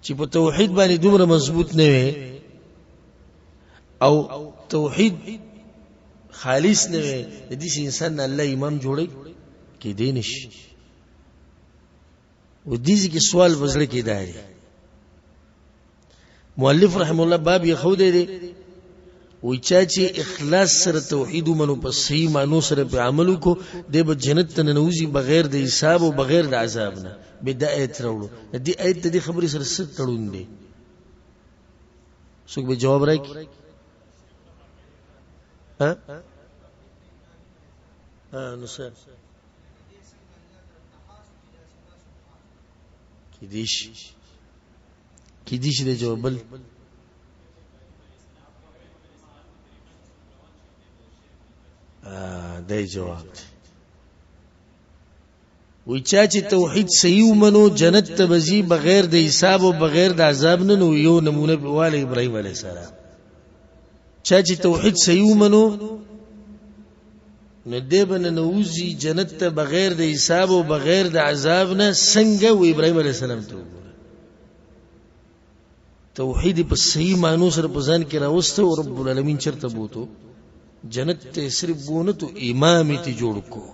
چې په توحید باندې دومره مضبوط نه وي او توحید خالص نه وي د دې انسان الله امام جوړي کې دینش و دې کې سوال وزړه کې دی مؤلف رحم الله باب یې خو دی وی چې اخلاص سره توحید منو په صحیح معنی سره په عمل کو د جنت ته نوځي بغیر د حساب او بغیر د عذاب نه بدایت راوړو دې ایت دې خبرې سره ست تړون دي څوک به جواب راکړي ها نو سر کی دیش دې جواب بل دای جواب وی چې توحید صحیح منو جنت ته بزی بغیر د حساب او بغیر د عذاب نه نو یو نمونه واله ابراهيم عليه السلام چې توحید صحیح منو نو دې بن نوزي جنت ته بغیر د حساب او بغیر د عذاب نه څنګه و ابراهيم عليه السلام ته توحید په صحیح معنی سره په ځان کې راوسته او رب العالمین چرته بوته جنت ته صرف بونه تو امام ته جوړ کو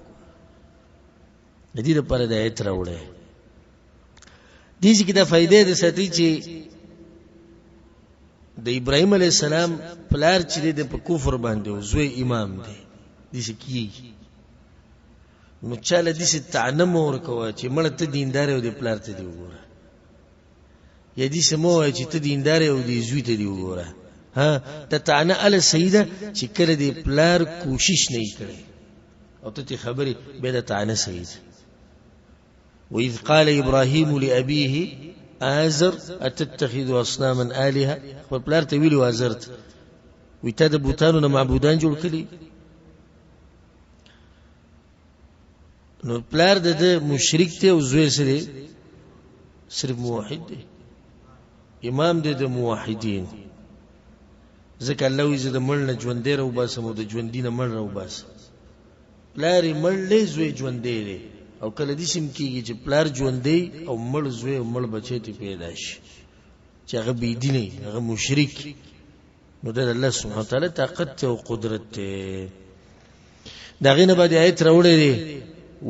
دې لپاره د ایت راوړې دې چې دا فائدې د ساتي چې د ابراهيم عليه السلام پلار چې د کفر باندې او زوی امام دی دې کی نو چاله دې تعلم ورکوه چې مړ ته دیندار او د پلار ته دی وګوره یا دې سمو چې ته دیندار او د زوی ته دی وګوره ها ته تعنا ال سیده چې کړه دې پلار کوشش نه کړي او ته خبري به د تعنا سید وإذ قال إبراهيم لأبيه آزر أتتخذ أصناما آلهة فبلار تويلي وآزرت ويتاد بوتانو معبودان جوړ کړي نو پلار د مشرک ته او زوی سره صرف موحد دی امام دی د موحدین ځکه الله وی زه د مړ نه ژوندی راوباسم او د ژوندي نه مړ راوباسم پلار یې مړ دی زوی ژوندی دی او کله داسې هم کېږي چې پلار ژوندی او مړ زوی او مړ بچی ته پیدا شي چې هغه بېدینی هغه مشرک نو د الله سبحانه وتعالی طاقت او قدرت دی د هغې نه بعد آیت راوړی دی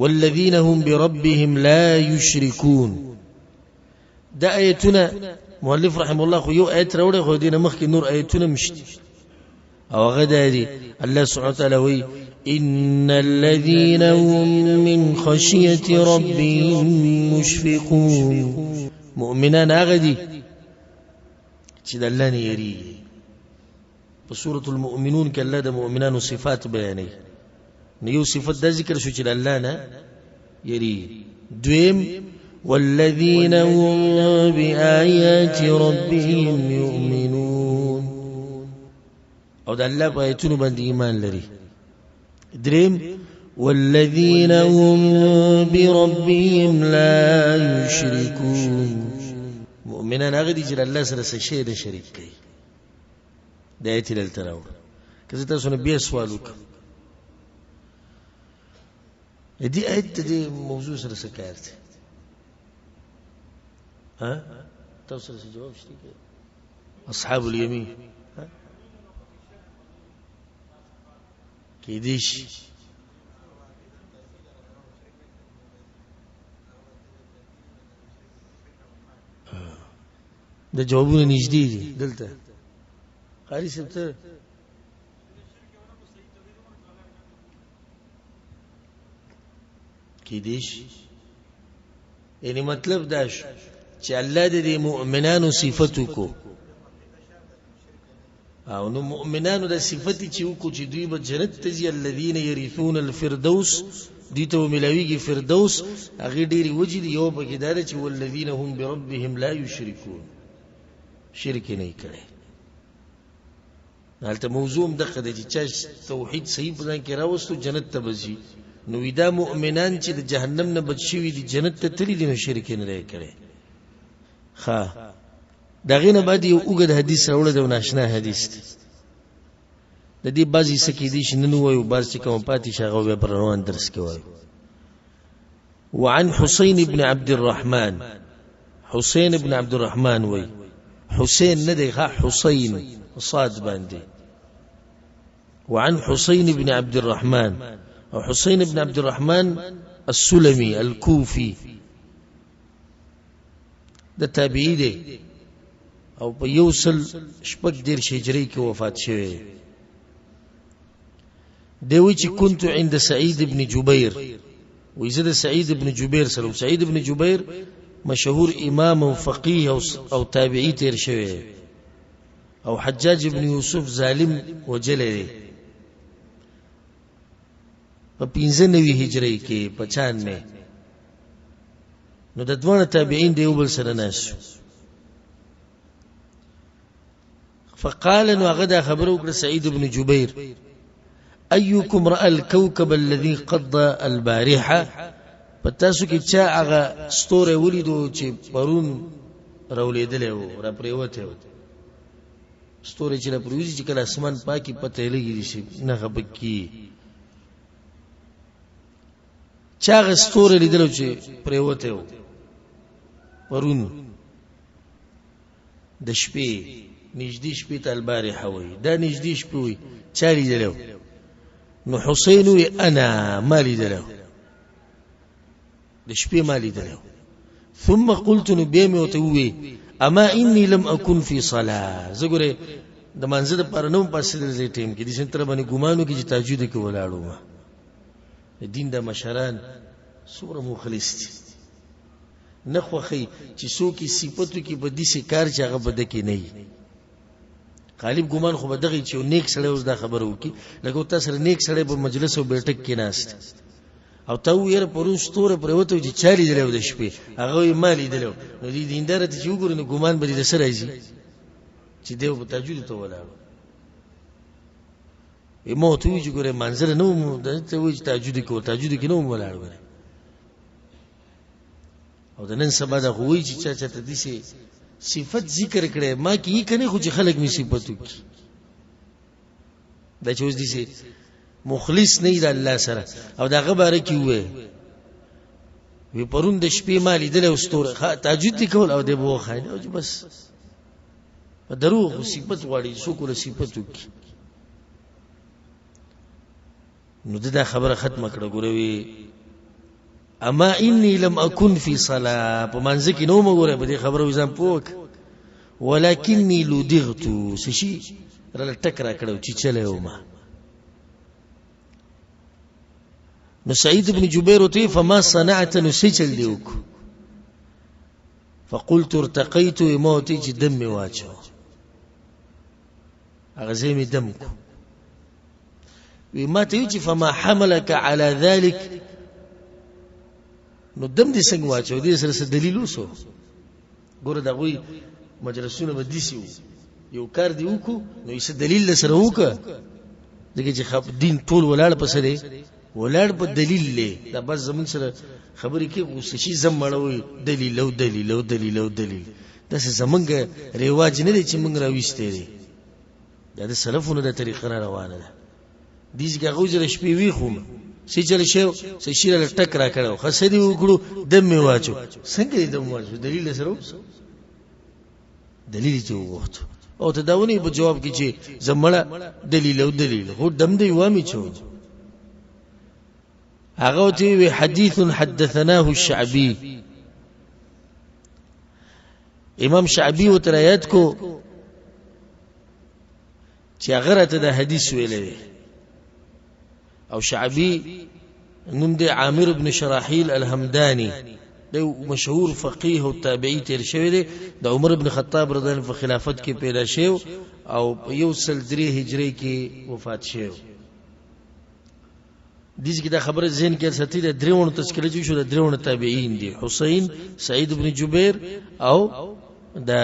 والذین هم بربهم لا یشرکون دا آیتونه مؤلف رحم الله خو یو آیت راوړی خو دې نه مخکې نور آیتونه مشته او هغه دا دی الله سبحانه وتعالی وایي إن الذين هم من خشية ربهم مشفقون مؤمنان أغدي چې د الله نه یریږي په سورة المؤمنون کې الله د مؤمنانو صفات بیانوي نو یو صفت دا ذکر شو چې د الله نه یریږي دویم والذين هم بآيات ربهم يؤمنون او د الله په آیتونو باندې ایمان لري دریم والذين هم بربهم لا يشركون مؤمنان هغه دي چې الله سره څه شی نه شریک کوي د آیت دلته راوړه که زه تاسو نه بیا سوال وکړم دې آیت د موضوع سره څه کار دی ها تاسو سره جواب شته اصحاب الیمین کې دې شي د جوابونه نږدې دي دلته قاری صاحب ته کې دې شي یعنی مطلب دا شو چې الله دې مؤمنانو صفاتو کو او نو مؤمنانو د صفتی چې وکړو چې دوی به جنت ته ځي الذين يرثون الفردوس دوی ته ملاویږي فردوس هغه ډېری وجې دي یو پکې دا چې والذین هم بربهم لا یشرکون شرک نه کوي هلته موضوع دغه د چې توحید صحیح ځان کې راوستو جنت ته بځي نو ودا مؤمنان چې د جهنم نه بچ شوي دي جنت ته تللی دي نو شرک نه کوي ها دغه نه بعد یو وګد حدیث راوړل د ناشنا حدیث د دې بعضی سکه دي شنن وایو بعض چې کوم پاتې شغه به پر روان درس کې وایو وعن حسين بن عبد الرحمن حسين بن عبد الرحمن وای حسين نه دی حسين صاد باندې وعن حسين بن عبد الرحمن او حسين بن عبد الرحمن السلمي الكوفي د تابعی دی او په یو سل شپږ دېرش هجري کې وفات شوی دی وی چې كنت عند سعيد بن جبير ويزيد سعيد بن جبير سره سعيد بن جبير مشهور امام او فقيه او تابعي تیر شوی او حجاج بن يوسف ظالم وجلل په 95 هجري کې 95 نو د دوه تابعین دی وبل سره ناس فقال انه غدا خبره سعيد بن جبير ايكم راى الكوكب الذي قضى البارحه پتاسو کې چا هغه ستوره ولیدو چې پرون راولېدل و را پریوته و ستوره چې را پروزي چې کله اسمان پاکي پته لګي شي نه خبکی چا هغه ستوره لیدل چې پریوته و پرون د شپې نږدې شپې ته البارحه وي دا نږدې شپې وي چا لیدل نو حسین وی انا مالی دلو د شپې مالی دلو ثم قلت نبيم وتوي اما اني لم اكن في صلاه زګره د منځ د پر نوم پاسې د ټیم کې د سنتر باندې ګمانو کې چې تهجد کې ولاړو ما دین د مشران سوره مخلص دي نخوخي چې څوک صفاتو کې په دې سي کار چې هغه بده کې نه غالب ګمان خو بدغه چې نیک سره اوس دا خبره وکي لکه تاسو سره نیک سره په مجلس او بیٹک کې ناست او ته ویره پرون ستوره پر وته چې چالي درو د شپې هغه مالی درو نو دې دیندار ته چې وګورئ نو ګمان به دې سره راځي چې دیو په تهجد ته ولاړو ایمو ته چې ګوره منظر نو ته وې تهجد کې نو ولاړو او د نن سبا د خوې چې چا ته دي صفت ذکر کړي ما کې کنه خو چې خلک می صفاتو کی دا چې اوس دي مخلص نه دی الله سره او دا غبره کی وې وی پرون د شپې مالی دل استوره تهجد کول او د بو خاين او بس په دروغ صفت غواړي سو کوله صفاتو کی نو دا خبره ختمه کړه ګوروي اما اني لم اكن في صلاه په منځ کې نو مګوره په دې خبره وځم پوک ولكني لدغت سشي رل ټکرا کړو چې چله ومه نو سعيد بن جبير وتي فما صنعت نسجل ديوك فقلت ارتقيت موتي چې دم واچو اغزيمي دمكو وما تيجي فما حملك على ذلك نو دم دي څنګه واچو دې سره دلیل وسو ګوره دا وی مجلسونه بدیسیو یو کار دی وکړو نو یې دلیل سره وکړه دغه چې خپ دین ټول ولاړ پسره ولاړ په دلیل لې دا بس زمون سره خبرې کې غوسه شي زم مړوي دلیل او دلیل او دلیل او دلیل دا څه زمونږ ریواج نه دی چې موږ راويستې دي دا د سلفونو د طریقه روانه ده دیږي غوځره شپې وی خوم سې چل شو سې شیره ټک را کړو خسدي وکړو دم می واچو څنګه دم واچو دلیل سره دلیل ته وغوښتو او ته داونی په جواب کې چې زمړه دلیل او دلیل هو دم دی وامي چو هغه ته حديث حدثناه الشعبي امام شعبي وترایات کو چې هغه ته د حدیث ویلې او شعبي نوم دی عامر بن شراحيل الهمداني دا مشهور فقيه او تابعي تیر شوی دی د عمر بن خطاب رضی الله عنه په خلافت کې پیدا شو او یو سل 3 هجری کې وفات شو دیس کی دا خبره ذهن کې ساتي د دریونو تذکرې چې شو د دریونو تابعین دي حسین سعید بن جبیر او دا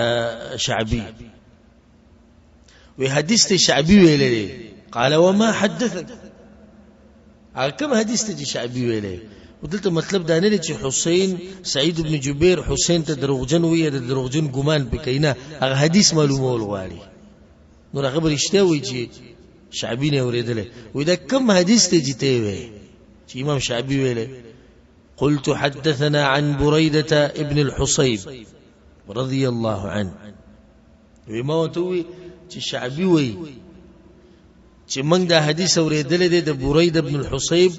شعبي وی حدیث ته شعبي ویلې قال وما حدثك کوم حدیث ته شعبي ویلې ودلته مطلب دا نه چې حسین سعید بن جبیر حسین ته دروغجن وي د دروغجن ګمان پکینه هغه حدیث معلومول غواړي نو هغه برشته وي چې شعبي نه اوریدل وي دا کوم حدیث ته جته وي چې امام شعبي ویلې قلت حدثنا عن بريدة ابن الحصيب رضي الله عنه وما توي چې شعبي وي چې موږ دا حدیث اوریدل دي د بريدة ابن الحصيب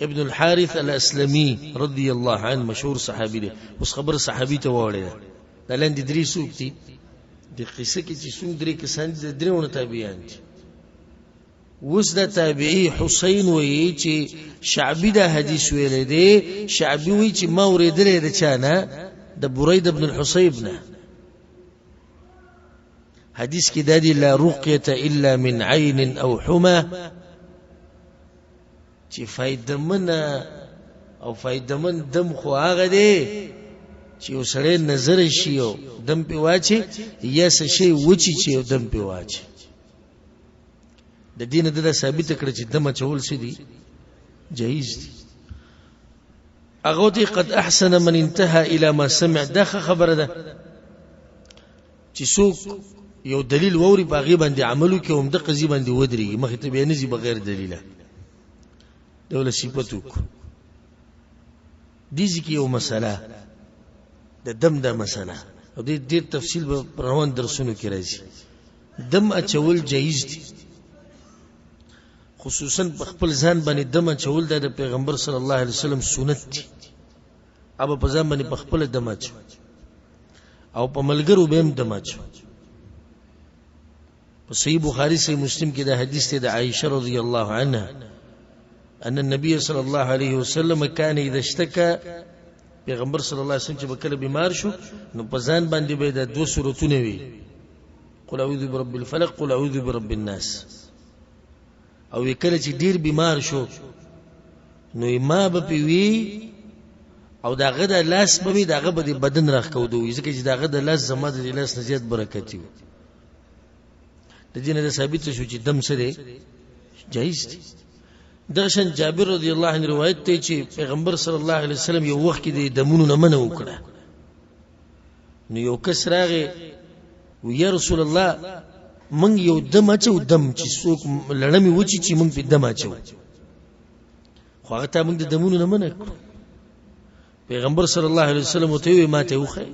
ابن الحارث الاسلمي رضي الله عنه مشهور صحابي دی اوس خبر صحابي ته وړه دا لاندې درې سوکتي د قصه کې چې څوم درې کسان د درېونه تابعین دي اوس دا تابعي حسین وایي چې شعبي دا حدیث ویل دی شعبي وایي چې ما اوریدل د چانه د بريدة ابن الحصيب نه حدیث کې دا دی لا رقيه الا من عين او حمى چې فائدمن او فائدمن دم خو هغه دی چې وسره نظر شي او دم په واچي یا څه شي وچی چې دم په واچي د دین د ثابت کړ چې دم چول شي دي جایز دي هغه دي قد احسن من انتهى الى ما سمع دا خبره ده چې څوک یو دلیل ووري په غیبه باندې عملو کې هم د قضیه باندې ودرېږي مخ ته به نه زی بغیر دلیله دوله صفاتو دي ځکه یو مسله د دم د مسله او د ډیر تفصیل به روان درسونو کې راځي دم اچول جایز دي خصوصا په خپل ځان باندې دم اچول د پیغمبر صلی الله علیه وسلم سنت دي اب په ځان باندې په خپل دم اچو او په ملګرو به هم دم اچو په صحیح بخاری صحیح مسلم کې د حدیث ته د عائشه رضی الله عنها ان النبي صلى الله عليه وسلم كان اذا اشتكى پیغمبر صلی الله علیه وسلم چې بکله بیمار شو نو په ځان باندې به د دوه سورتونه وي قل اعوذ برب الفلق قل اعوذ برب الناس او کله چې ډیر بیمار شو نو ما به پیوي او داغه د لاس به داغه به بدن راخ کودو ځکه چې داغه د لاس زما د لاس نه زیات برکت وي د دې نه ثابت شو چې دم سره جایز دي دغشن جابر رضی الله عنه روایت ته چې پیغمبر صلی الله علیه وسلم یو وخت کې د دمونو نه منع وکړه نو یو کس راغی و یا رسول الله من یو دم اچو دم چې څوک لړمې وچی چې من په دم اچو خو هغه ته موږ د دمونو نه منع کړو پیغمبر صلی الله علیه وسلم ته وی ماته وخی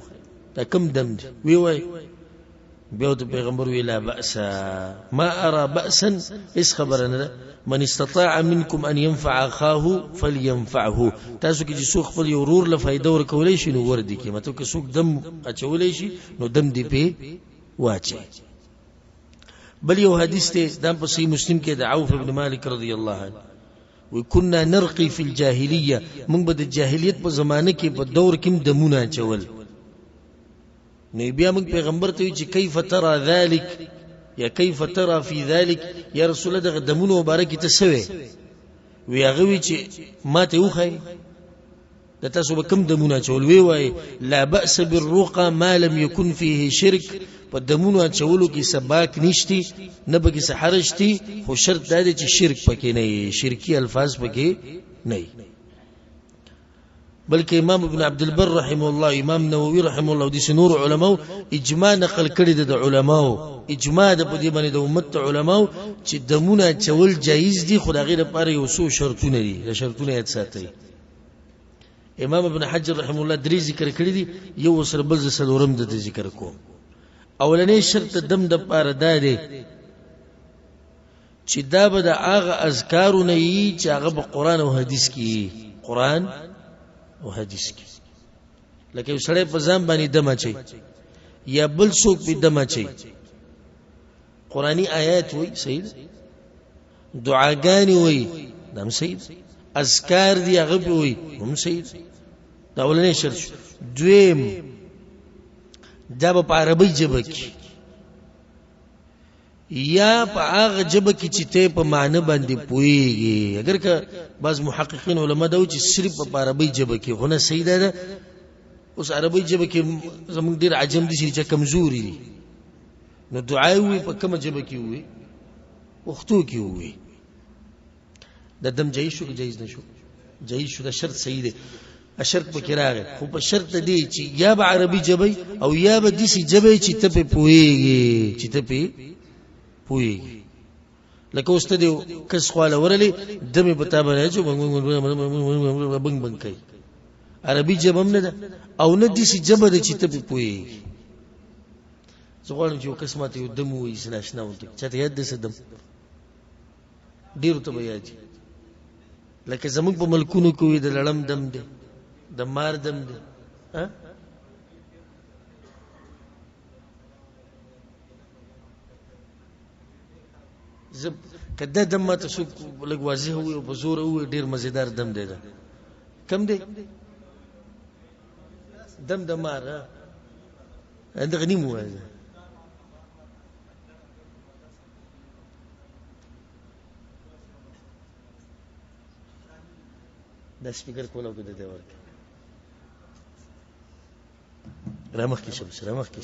دا کم دم دی وی وای بیا د پیغمبر وی لا باس ما ارى باسا اس خبرنا من استطاع منكم ان ينفع اخاه فلينفعه تاسو کې چې څوک خپل یو ورور له فائدہ ورکولای شي نو ور دي کې مته کې څوک دم اچولای شي نو دم دی په واچي بل یو حدیث ته د صحیح مسلم کې د عوف ابن مالک رضی الله عنه وكنا نرقي في الجاهليه موږ به د جاهلیت په زمانه کې په دور کې دمونه چول نو بیا موږ پیغمبر ته چې کیف ترى ذلك یا کیف ترى في ذلك یا رسول الله دغه دمونه مبارک ته سوي وی هغه وی چې ماته وخی د تاسو به کم دمونه چول وی وای لا باس بالرقى ما لم يكن فيه شرك په دمونو چولو کې سباک نشتی نه به کې سحرشتي خو شرط دا دی چې شرک پکې نه وي شرکی الفاظ پکې نه وي بلکې امام ابن عبد البر رحمه الله امام نووي رحمه الله د نور علماء اجماع نقل کړي د علماء اجماع د په دې باندې د امت علماء چې دمونه چول جایز دي خو دغه لپاره یو څو شرطونه دي د شرطونه یې ساتي امام ابن حجر رحمه الله درې ذکر کړی دي یو سره بل زسلورم د ذکر کوم اولنې شرط دم د پاره دا دی چې دا به د هغه اذکارونه یي چې هغه په قران او حدیث کې قران او حدیث کې لکه یو سړی په ځان باندې دم اچي یا بل څوک په دم اچي قرآنی آیات وای صحیح دعاګانی وای دم صحیح اذکار دی هغه وای هم صحیح دا ولنې شرط دویم دا په عربی ژبه کې یا په هغه ژبه کې چې ته په معنی باندې پويږي اگر که بعض محققین علما دا و چې صرف په عربی ژبه کې غونه صحیح ده اوس عربی ژبه کې زموږ ډیر عجم دي چې کمزوري دي نو دعای وي په کومه ژبه کې وي وختو کې وي د دم جایز شو جایز نشو جایز شو دا شرط صحیح دی شرط پکې راغی خو په شرط دی چې یا به عربي جبې او یا به دسی جبې چې ته په پويږي چې ته په پويږي لکه اوس ته دی کس خواله ورلې دمه پتا باندې چې بنګ بنګ کوي عربي جبم نه ده او نه دسی جبې چې ته په پويږي زه غواړم چې کس ماته یو دم وې سلاشنا ونته چې ته یاد دې دم ډیر ته بیا دي لکه زموږ په ملکونو کې د لړم دم دی د مار دم دی ها زب کده دم ما ته څوک لګ واضح وي او په زور وي ډیر مزیدار دم دی کم دی دم د مار اند غنیم وای دا سپیکر کولاو کې د دی ورته رامخ کې شم رامخ کې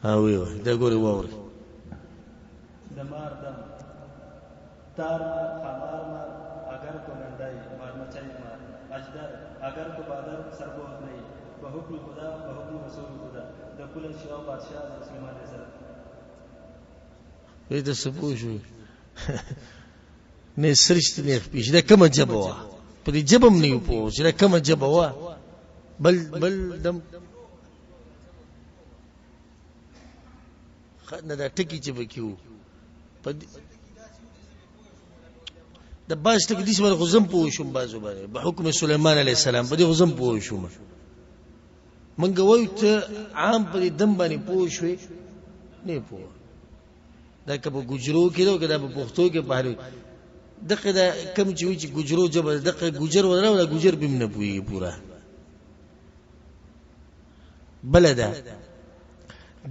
ها وی دا ګوري ووري دمار دم تار خمار مار اگر کو نندای مار مچای مار اجدر اگر کو بادر سر بہت نہیں بحکم خدا بحکم رسول خدا د کل شاه بادشاہ مسلمان سره وې د سپوږو نه سرشت نه پیش دا کومه جبوا په دې جبم نه پوه چې دا کومه جبوا بل دم خدنه دا ټکی چې بکیو په د باز ټکی دې سره غزم پوه شوم بازو باندې په حکم سليمان عليه السلام په دې غزم پوه شوم منګ وای ته عام په دم باندې پوه شوې نه پوه دا کبه ګجرو کېدو کدا په پښتو کې پاره دغه دا کم چې ګجرو جبل دغه ګجر ولا ولا ګجر بم نه پوي پورا بلدا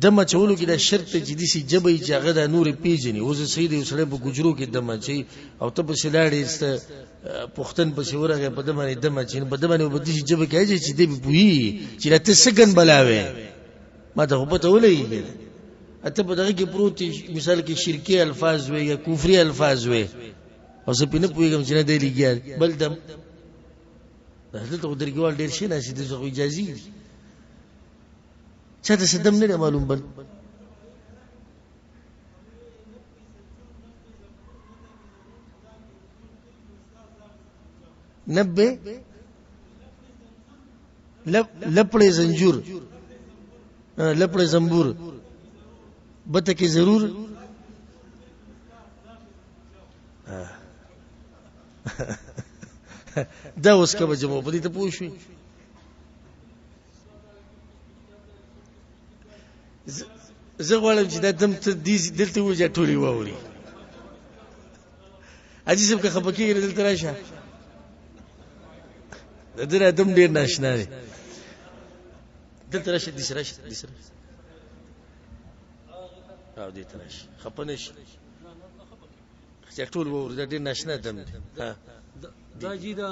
دمه چولو کې دا شرط چې دي سي جبې چې هغه د نور پیژني اوس سید وسره په ګجرو کې دمه چې او ته په سلاړې است پښتن په شورغه په دمه دمه چې په دمه په دې جبې کې چې دې پوي چې راته سګن بلاوي ما ته په ته ولې اته په دغه کې پروت مثال کې شرکی الفاظ وي یا کفري الفاظ وي او زه په نه پوهېږم چې نه دی لګیا بل دم دلته خو درګوال ډېر شي ناستې دي خو اجازې دي چاته څه دم نه دی معلوم بل نبه لپڑے زنجور لپڑے زنبور بته کې ضرور دا اوس کبه جمع په دې ته پوه شوي زه غواړم چې دا دم ته دلته وځه ټولې واوري حاجي صاحب که خفه کېږي دلته راشه د ده ادم ډېر ناشنا دی دلته راشه داسې راشه داسې راشه او دې ته راشه خفه نه شي چې ټول واوري دا ډېر ناشنا دم دی دا جی دا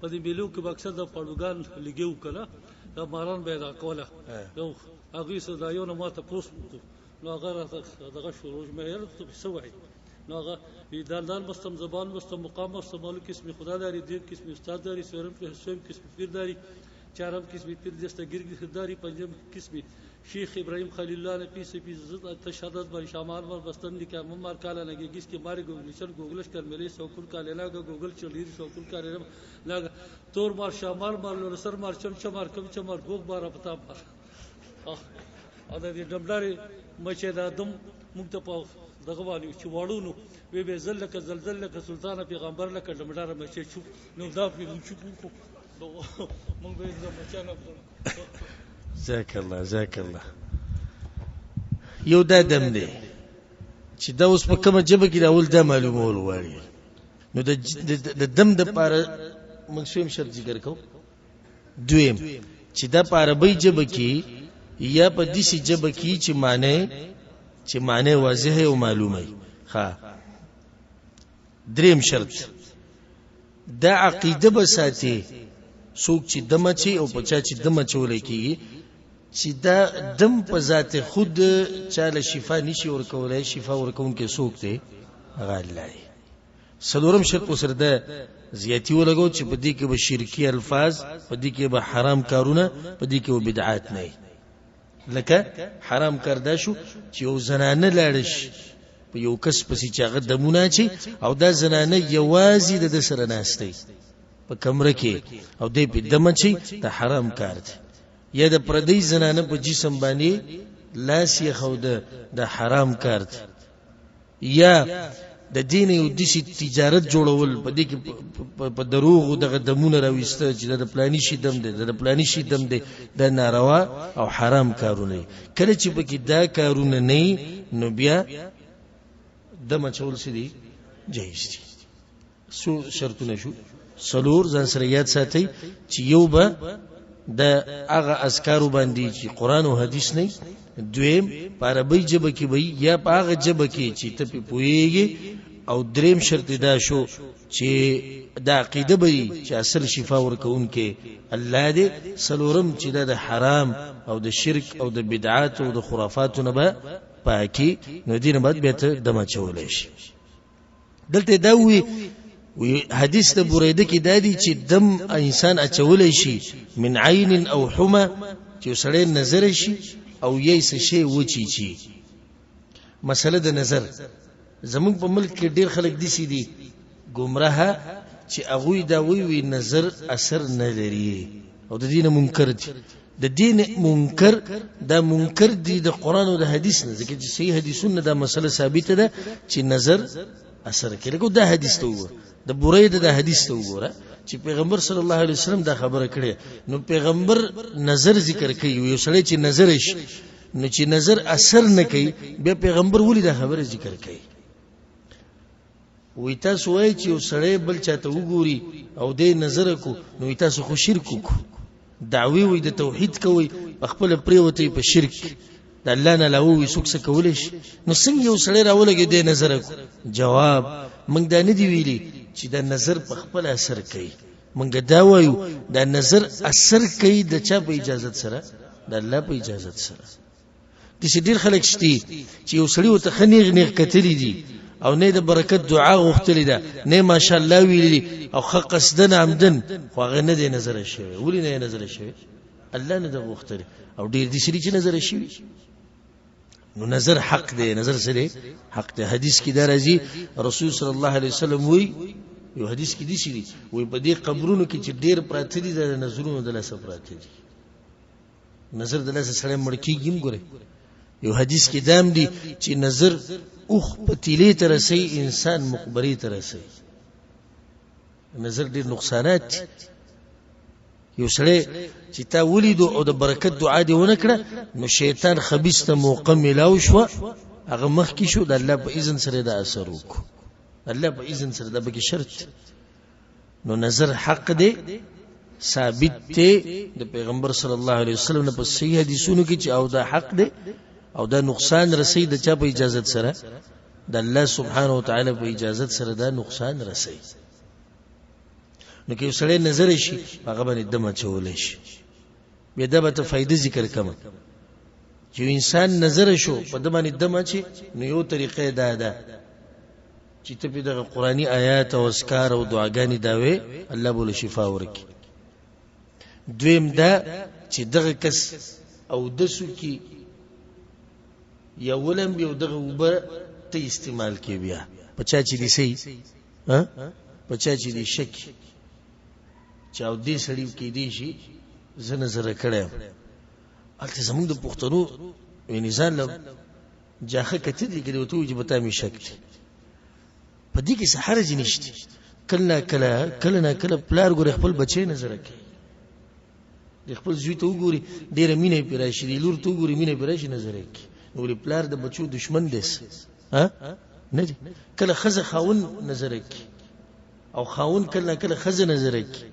په دې میلو کې به اکثر د پاړوګان لګیو کله دا ماران به دا کوله یو هغې څه دا یو نه ما تپوس وکړو نو هغه راته دغه شو روزمهر ته څه وایي نو هغه دالدان بستم زبان بستم مقام بستم مالو قسم خدا داری دین قسم استاد داری سویم قسم پیر داری چهارم قسم پیر دستگیر داری پنجم قسم شیخ ابراهیم خلیل الله نے پیسے زد تشہدت بر شامار بر بستن لکھا ممار کالا نگی گس کے مارے گوگلیشن گوگلش کر میرے سوکل کا لینا گا گوگل چلیر سوکل کا لینا لگا تور مار شامار مار لرسر مار چمچ مار کمچ مار گوگ مار پتا مار ادا دی ډمډاري مچه دا دم مکتپاو دغه وانی چې وړونو وی به زلک زلزلک سلطان پیغمبر لک ډمډاره مچه چوب نو دا په چوب کو مونږ به مچانه جزاك الله یو دا دم دی چې دا اوس په کومه جبه کې راول دا معلومول وایي نو د دم د پاره موږ شوم شرط ذکر کو دویم چې دا په عربی جبه کې یا په دسی جبه کې چې معنی واضح او معلومه ښه دریم شرط دا عقیده به ساتي څوک چې دمه چي او په چا چې دمه چولې کیږي چې دا دم په ذات خود چاله شفا نشي ورکولای شفا ورکون کې څوک دی هغه الله سلورم شرط سره ده زیاتی ولګو چې په دې کې به شرکی الفاظ په دې کې به حرام کارونه په دې کې به بدعات نه لکه حرام کاردا شو چې یو زنانه لاړش په یو کس پسې چې هغه دمونه چي او دا زنانه یوازې د سره ناشته په کمره کې او دې په دمه چي دا حرام کار دی یا د پردی زنانه په جسم باندې لاس یې خو د حرام کار دی یا د دین یو دسی تجارت جوړول په دې کې په دروغ دغه دمونه راويسته چې د پلاني شي دم دی د پلاني شي دم دی د ناروا او حرام کارونه کله چې پکې دا کارونه نه نو بیا د مچول سړي جایز دي سو شرطونه شو سلور ځان سره یاد ساتي چې یو به د هغه اذکار باندې چې قران او حدیث نه دویم په عربی جبه کې وي یا په هغه جبه کې چې ته په پويږي او دریم شرط دا شو چې د عقیده به چې اصل شفا ورکون کې الله دې سلورم چې د حرام او د شرک او د بدعات او د خرافاتو نه به پاکي نو دین بعد به ته دمه چولې شي دلته دا وی حدیث د بریده کې دادی چې دم انسان اچولې شي من عین او حمى چې سړی نظر شي او یې څه شی وچی چی مسله د نظر زموږ په ملک کې ډیر خلک دي سي دي گمراه چې هغه دا وی نظر اثر نه لري او د دین منکر دي د دین منکر دا منکر دي د قران او د حدیث نه ځکه چې صحیح حدیثونه دا مسله ثابته ده چې نظر اثر کوي کو دا حدیث ته وګوره د بریده د حدیث ته وګوره چې پیغمبر صلی الله علیه وسلم دا خبره کړې نو پیغمبر نظر ذکر کوي یو سړی چې نظر شي نو چې نظر اثر نه کوي بیا پیغمبر ولې دا خبره ذکر کوي وې تاسو وایي چې یو سړی بل چاته وګوري او دې نظر کو نو تاسو خو شرک کو دعوی وې د توحید کوي خپل پریوته په شرک د الله نه لاوي څوک څه کولای شي نو څنګه یو سړی راولګي دې نظر کو جواب موږ دا نه دی ویلي چې دا نظر په خپل اثر کوي موږ دا وایو دا نظر اثر کوي د چا په اجازه سره د الله په اجازه سره د ډیر خلک شتي چې یو سړی وته خنیغ نیغ کتلی دي او نه د برکت دعا غوښتلې ده نه ماشاءالله ویلي او حق قصدن عمدن خو هغه نه دی نظر شوی ولې نه نظر شوی الله نه د غوښتلې او ډیر دي شری چې نظر شوی نو نظر حق دی نظر سره حق دی حدیث کې دا راځي رسول صلی الله علیه وسلم وی یو حدیث کې دي شری وی په دې قبرونو کې چې ډیر پراته دي د نظرونو د لاسه پراته دي نظر د لاسه سره مړ کیږي ګوره یو حدیث کې دام دي چې نظر اوخ پتیلې تر سي انسان مقبري تر سي نظر ډیر نقصانات یو سره چې تا ولیدو او د برکت دعا دی ونه کړه نو شیطان خبيث ته موقع ملاو شو هغه مخ کې شو د الله په اذن سره د اثر وکړو الله په اذن سره د بګي شرط نو نظر حق دی ثابت دی د پیغمبر صلی الله علیه وسلم په صحیح حدیثونو کې چې او دا حق دی او دا نقصان رسي د چا په اجازه سره د الله سبحانه و تعالی په اجازه سره دا نقصان رسي نو کې سړی نظر شي هغه باندې دمه چولې شي بیا دا به ته فائدې ذکر کما چې انسان نظر شو په دمه دمه چې نو یو طریقې دا ده چې ته په دغه قرآنی آیات او اذکار او دعاګانې داوي الله بوله شفا ورکړي دویم دا چې دغه کس او دسو کې یا ولم یو دغه وبر ته استعمال کې بیا پچا چې دي سي ها پچا چې دي شک چاو دې سړی کې دي شي زنه زره کړه الته زموږ د پښتنو ونیزان له جاخه کته دي کې وته چې بتا می شک په دې کې سحر جنشتي کله پلار ګور خپل بچي نظر کوي د خپل زوی ته وګوري ډیره مینه پیراشي دی لور ته وګوري مینه پیراشي نظر کوي نو پلار د بچو دشمن دی ها نه دي کله خزه خاون نظر کوي او خاون کله خزه نظر کوي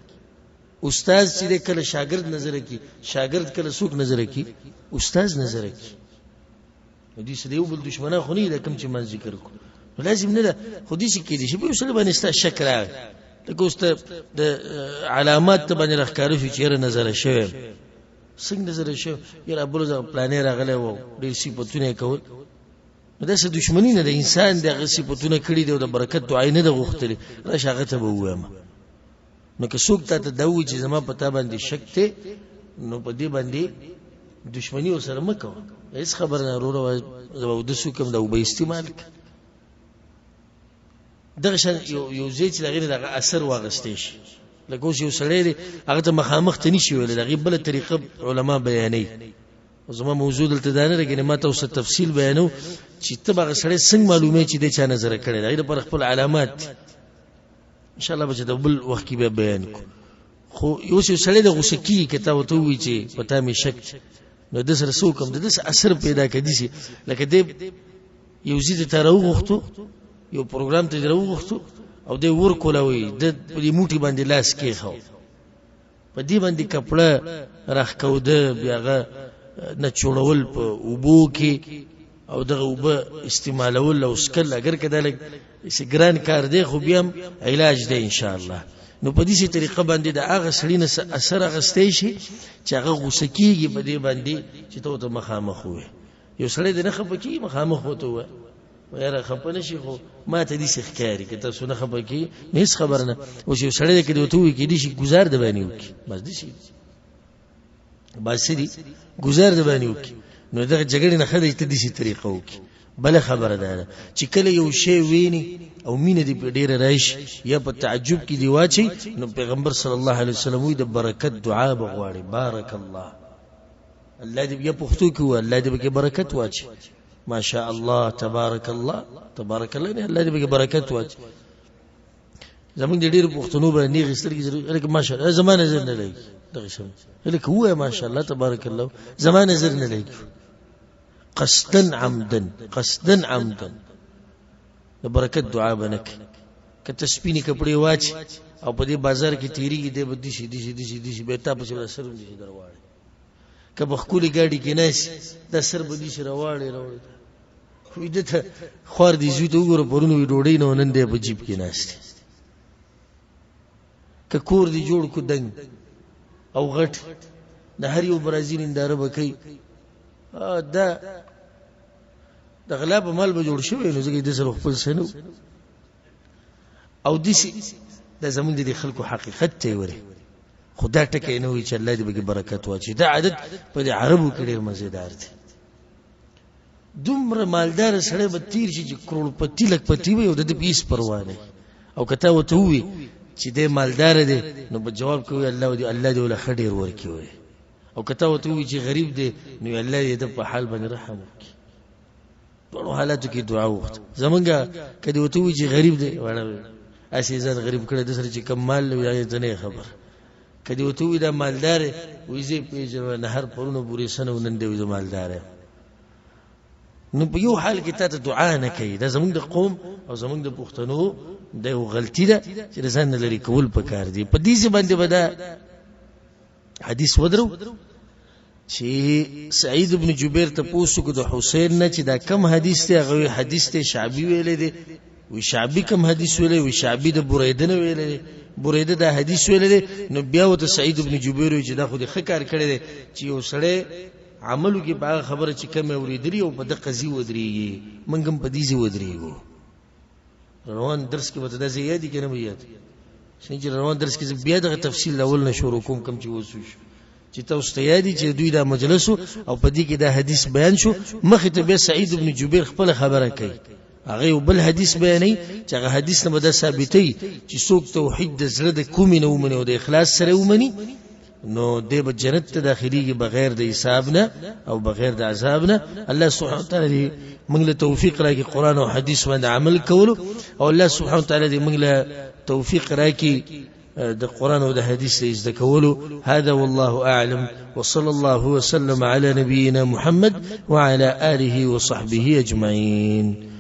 استاد چې کله شاګرد نظر کوي شاګرد کله څوک نظر کوي استاد نظر کوي دې سره یو بل دشمنه خو نه ده کوم چې من ذکر کو لازم نه ده خو دې چې کې دي چې په سره باندې ستا شک راغی لکه اوس د علامات باندې راخکارو شي چې نظر شوی څنګه نظر شوی یره ابو پلانې راغله و ډېر صفاتونه کول دا څه دشمنی نه ده انسان دغه صفاتونه کړی دی او د برکت دعای نه ده غوښتلې راشه هغه ته ووایم نو که څوک ته دوی چې زما پتا باندې شک ته نو په دې باندې دشمنی وسره مکو هیڅ خبر نه وروره زو د سو کوم د وب استعمال دغه شان یو ځای چې لغیر دغه اثر واغستې شي لکه اوس یو سړی هغه ته مخامخ ته نشي ویل دغه بل طریقه علما بیانوي زما موضوع دلته دانه لري ما ته اوس تفصیل بیانو چې تبغه سړی څنګه معلومه چې د چا نظر کړي دغه پر خپل علامات ان شاء الله به د بل وخت کې به بیان کو خو یو سړی د غوسکی کته وته وی چې پتا می شک نو د سره سو کوم د اثر پیدا کړي شي لکه د یو زید ته راوغختو یو پروګرام ته راوغختو او د ور کولوي د دې موټي باندې لاس کې خو په دې باندې کپړه راخکو د بیاغه نه چوړول په وبو کې او دغه وب استعمالول او سکل اگر کدالک سګران کار دی خو بیا علاج دی ان شاء الله نو په دې طریقه باندې د هغه سړی نه اثر غستې شي چې هغه غوسه کیږي په دې باندې چې ته مخامخ وې یو سړی د نه خپکی مخامخ وته و یاره خپنه شي خو ما ته دې ښکاری کته سونه خپکی هیڅ خبر نه او یو سړی کې دوته وې کې دې شي گزار د باندې وکي بس دې شي بس دې گزار د باندې وکي نو دغه جګړې نه خدای ته دې طریقه وکي بل خبره ده چې کله یو شی ویني او مینه دې په ډیره راشي یا په تعجب کې دی واچي نو پیغمبر صلی الله علیه وسلم وی د برکت دعا بغواړي بارک الله الله دې بیا پښتو کې و الله دې به برکت واچي ماشاء الله تبارک الله تبارک الله نه الله دې به برکت واچي زمونږ ډېر پښتنو باندې غسترګي لکه ماشاء الله زمانه زر نه لګي دغه شم لکه هو ماشاء الله تبارک الله زمانه زر نه لګي قصدن عمدن د برکت دعا بنک کته سپینی کپڑے واچ او په دې بازار کې تیریږي د بدی شي به تاسو سره سر دي درواړي کبه خولي ګاډي کې ناس د سر بدی شي راواړي خو دې ته خور دي زوی ته وګوره پرونو ډوډۍ نه نن دې په جیب کې ناشته ک کور دي جوړ کو دنګ او غټ د هر یو برازیل انداره بکې دا د غلا په مال به جوړ شوی نو زګي د سره خپل سنو او دسی د زمون د خلکو حقیقت ته وره خدا ټکې نه وي چې الله دې به برکت واچي دا عادت په عربو کې ډېر مزیدار دی دومره مالدار سره به تیر شي چې کروڑپتی لکپتی وي او د دې پیس پروا نه او کته وته وي چې دې مالدار دی نو په جواب کوي الله دې ول خډیر ورکی وي او کته وته وي چې غریب دی نو الله دې په حال باندې رحم وکړي په حالاتو کې دعا وخت زمونږه کدی وته وي چې غریب دی وړه اسی ځان غریب کړه د سره چې کم مال لري ځنه خبر کدی وته وي دا مالدار وي زه پیژنم نه هر پرونه پوری سنو نن دی مالدار نو په یو حال کې ته دعا نه کوي دا زمونږ د قوم او زمونږ د پښتنو د غلطی ده چې ځان لري کول پکار دي په دې باندې بدا حدیث ودرو چې سعید ابن جبیر ته پوښتنه کو د حسین نه چې دا کم حدیث ته هغه حدیث ته شعبی ویلې دي وی شعبی کم حدیث ویلې وی شعبی د بریده نه ویلې بریده دا حدیث ویلې نو بیا وته سعید ابن جبیر چې دا خو د خکار کړی دی چې یو سړی عملو کې باغ خبره چې کوم اوریدلی او په د قضیه ودرېږي منګم په دې ځای ودرېږو روان درس کې وته د زیادی کنه بیات څنګه روان درس کې بیا د تفصیل اول نه شروع کوم کم چې وسو چې تاسو ته یادی چې دوی دا مجلس او په دې کې دا حدیث بیان شو مخه ته به سعید ابن جبیر خپل خبره کوي هغه بل حدیث بیانې چې هغه حدیث نه بده ثابتې چې څوک توحید د زړه د کومې نه ومني او د اخلاص سره ومني نو د جنت ته داخليږي بغیر د حساب نه او بغیر د عذاب نه الله سبحانه وتعالى موږ له توفیق راکړي قران او حدیث باندې عمل کولو او الله سبحانه وتعالى موږ له توفیق راکړي د قران او د حدیث زده کولو هذا والله اعلم وصلى الله وسلم على نبينا محمد وعلى اله وصحبه اجمعين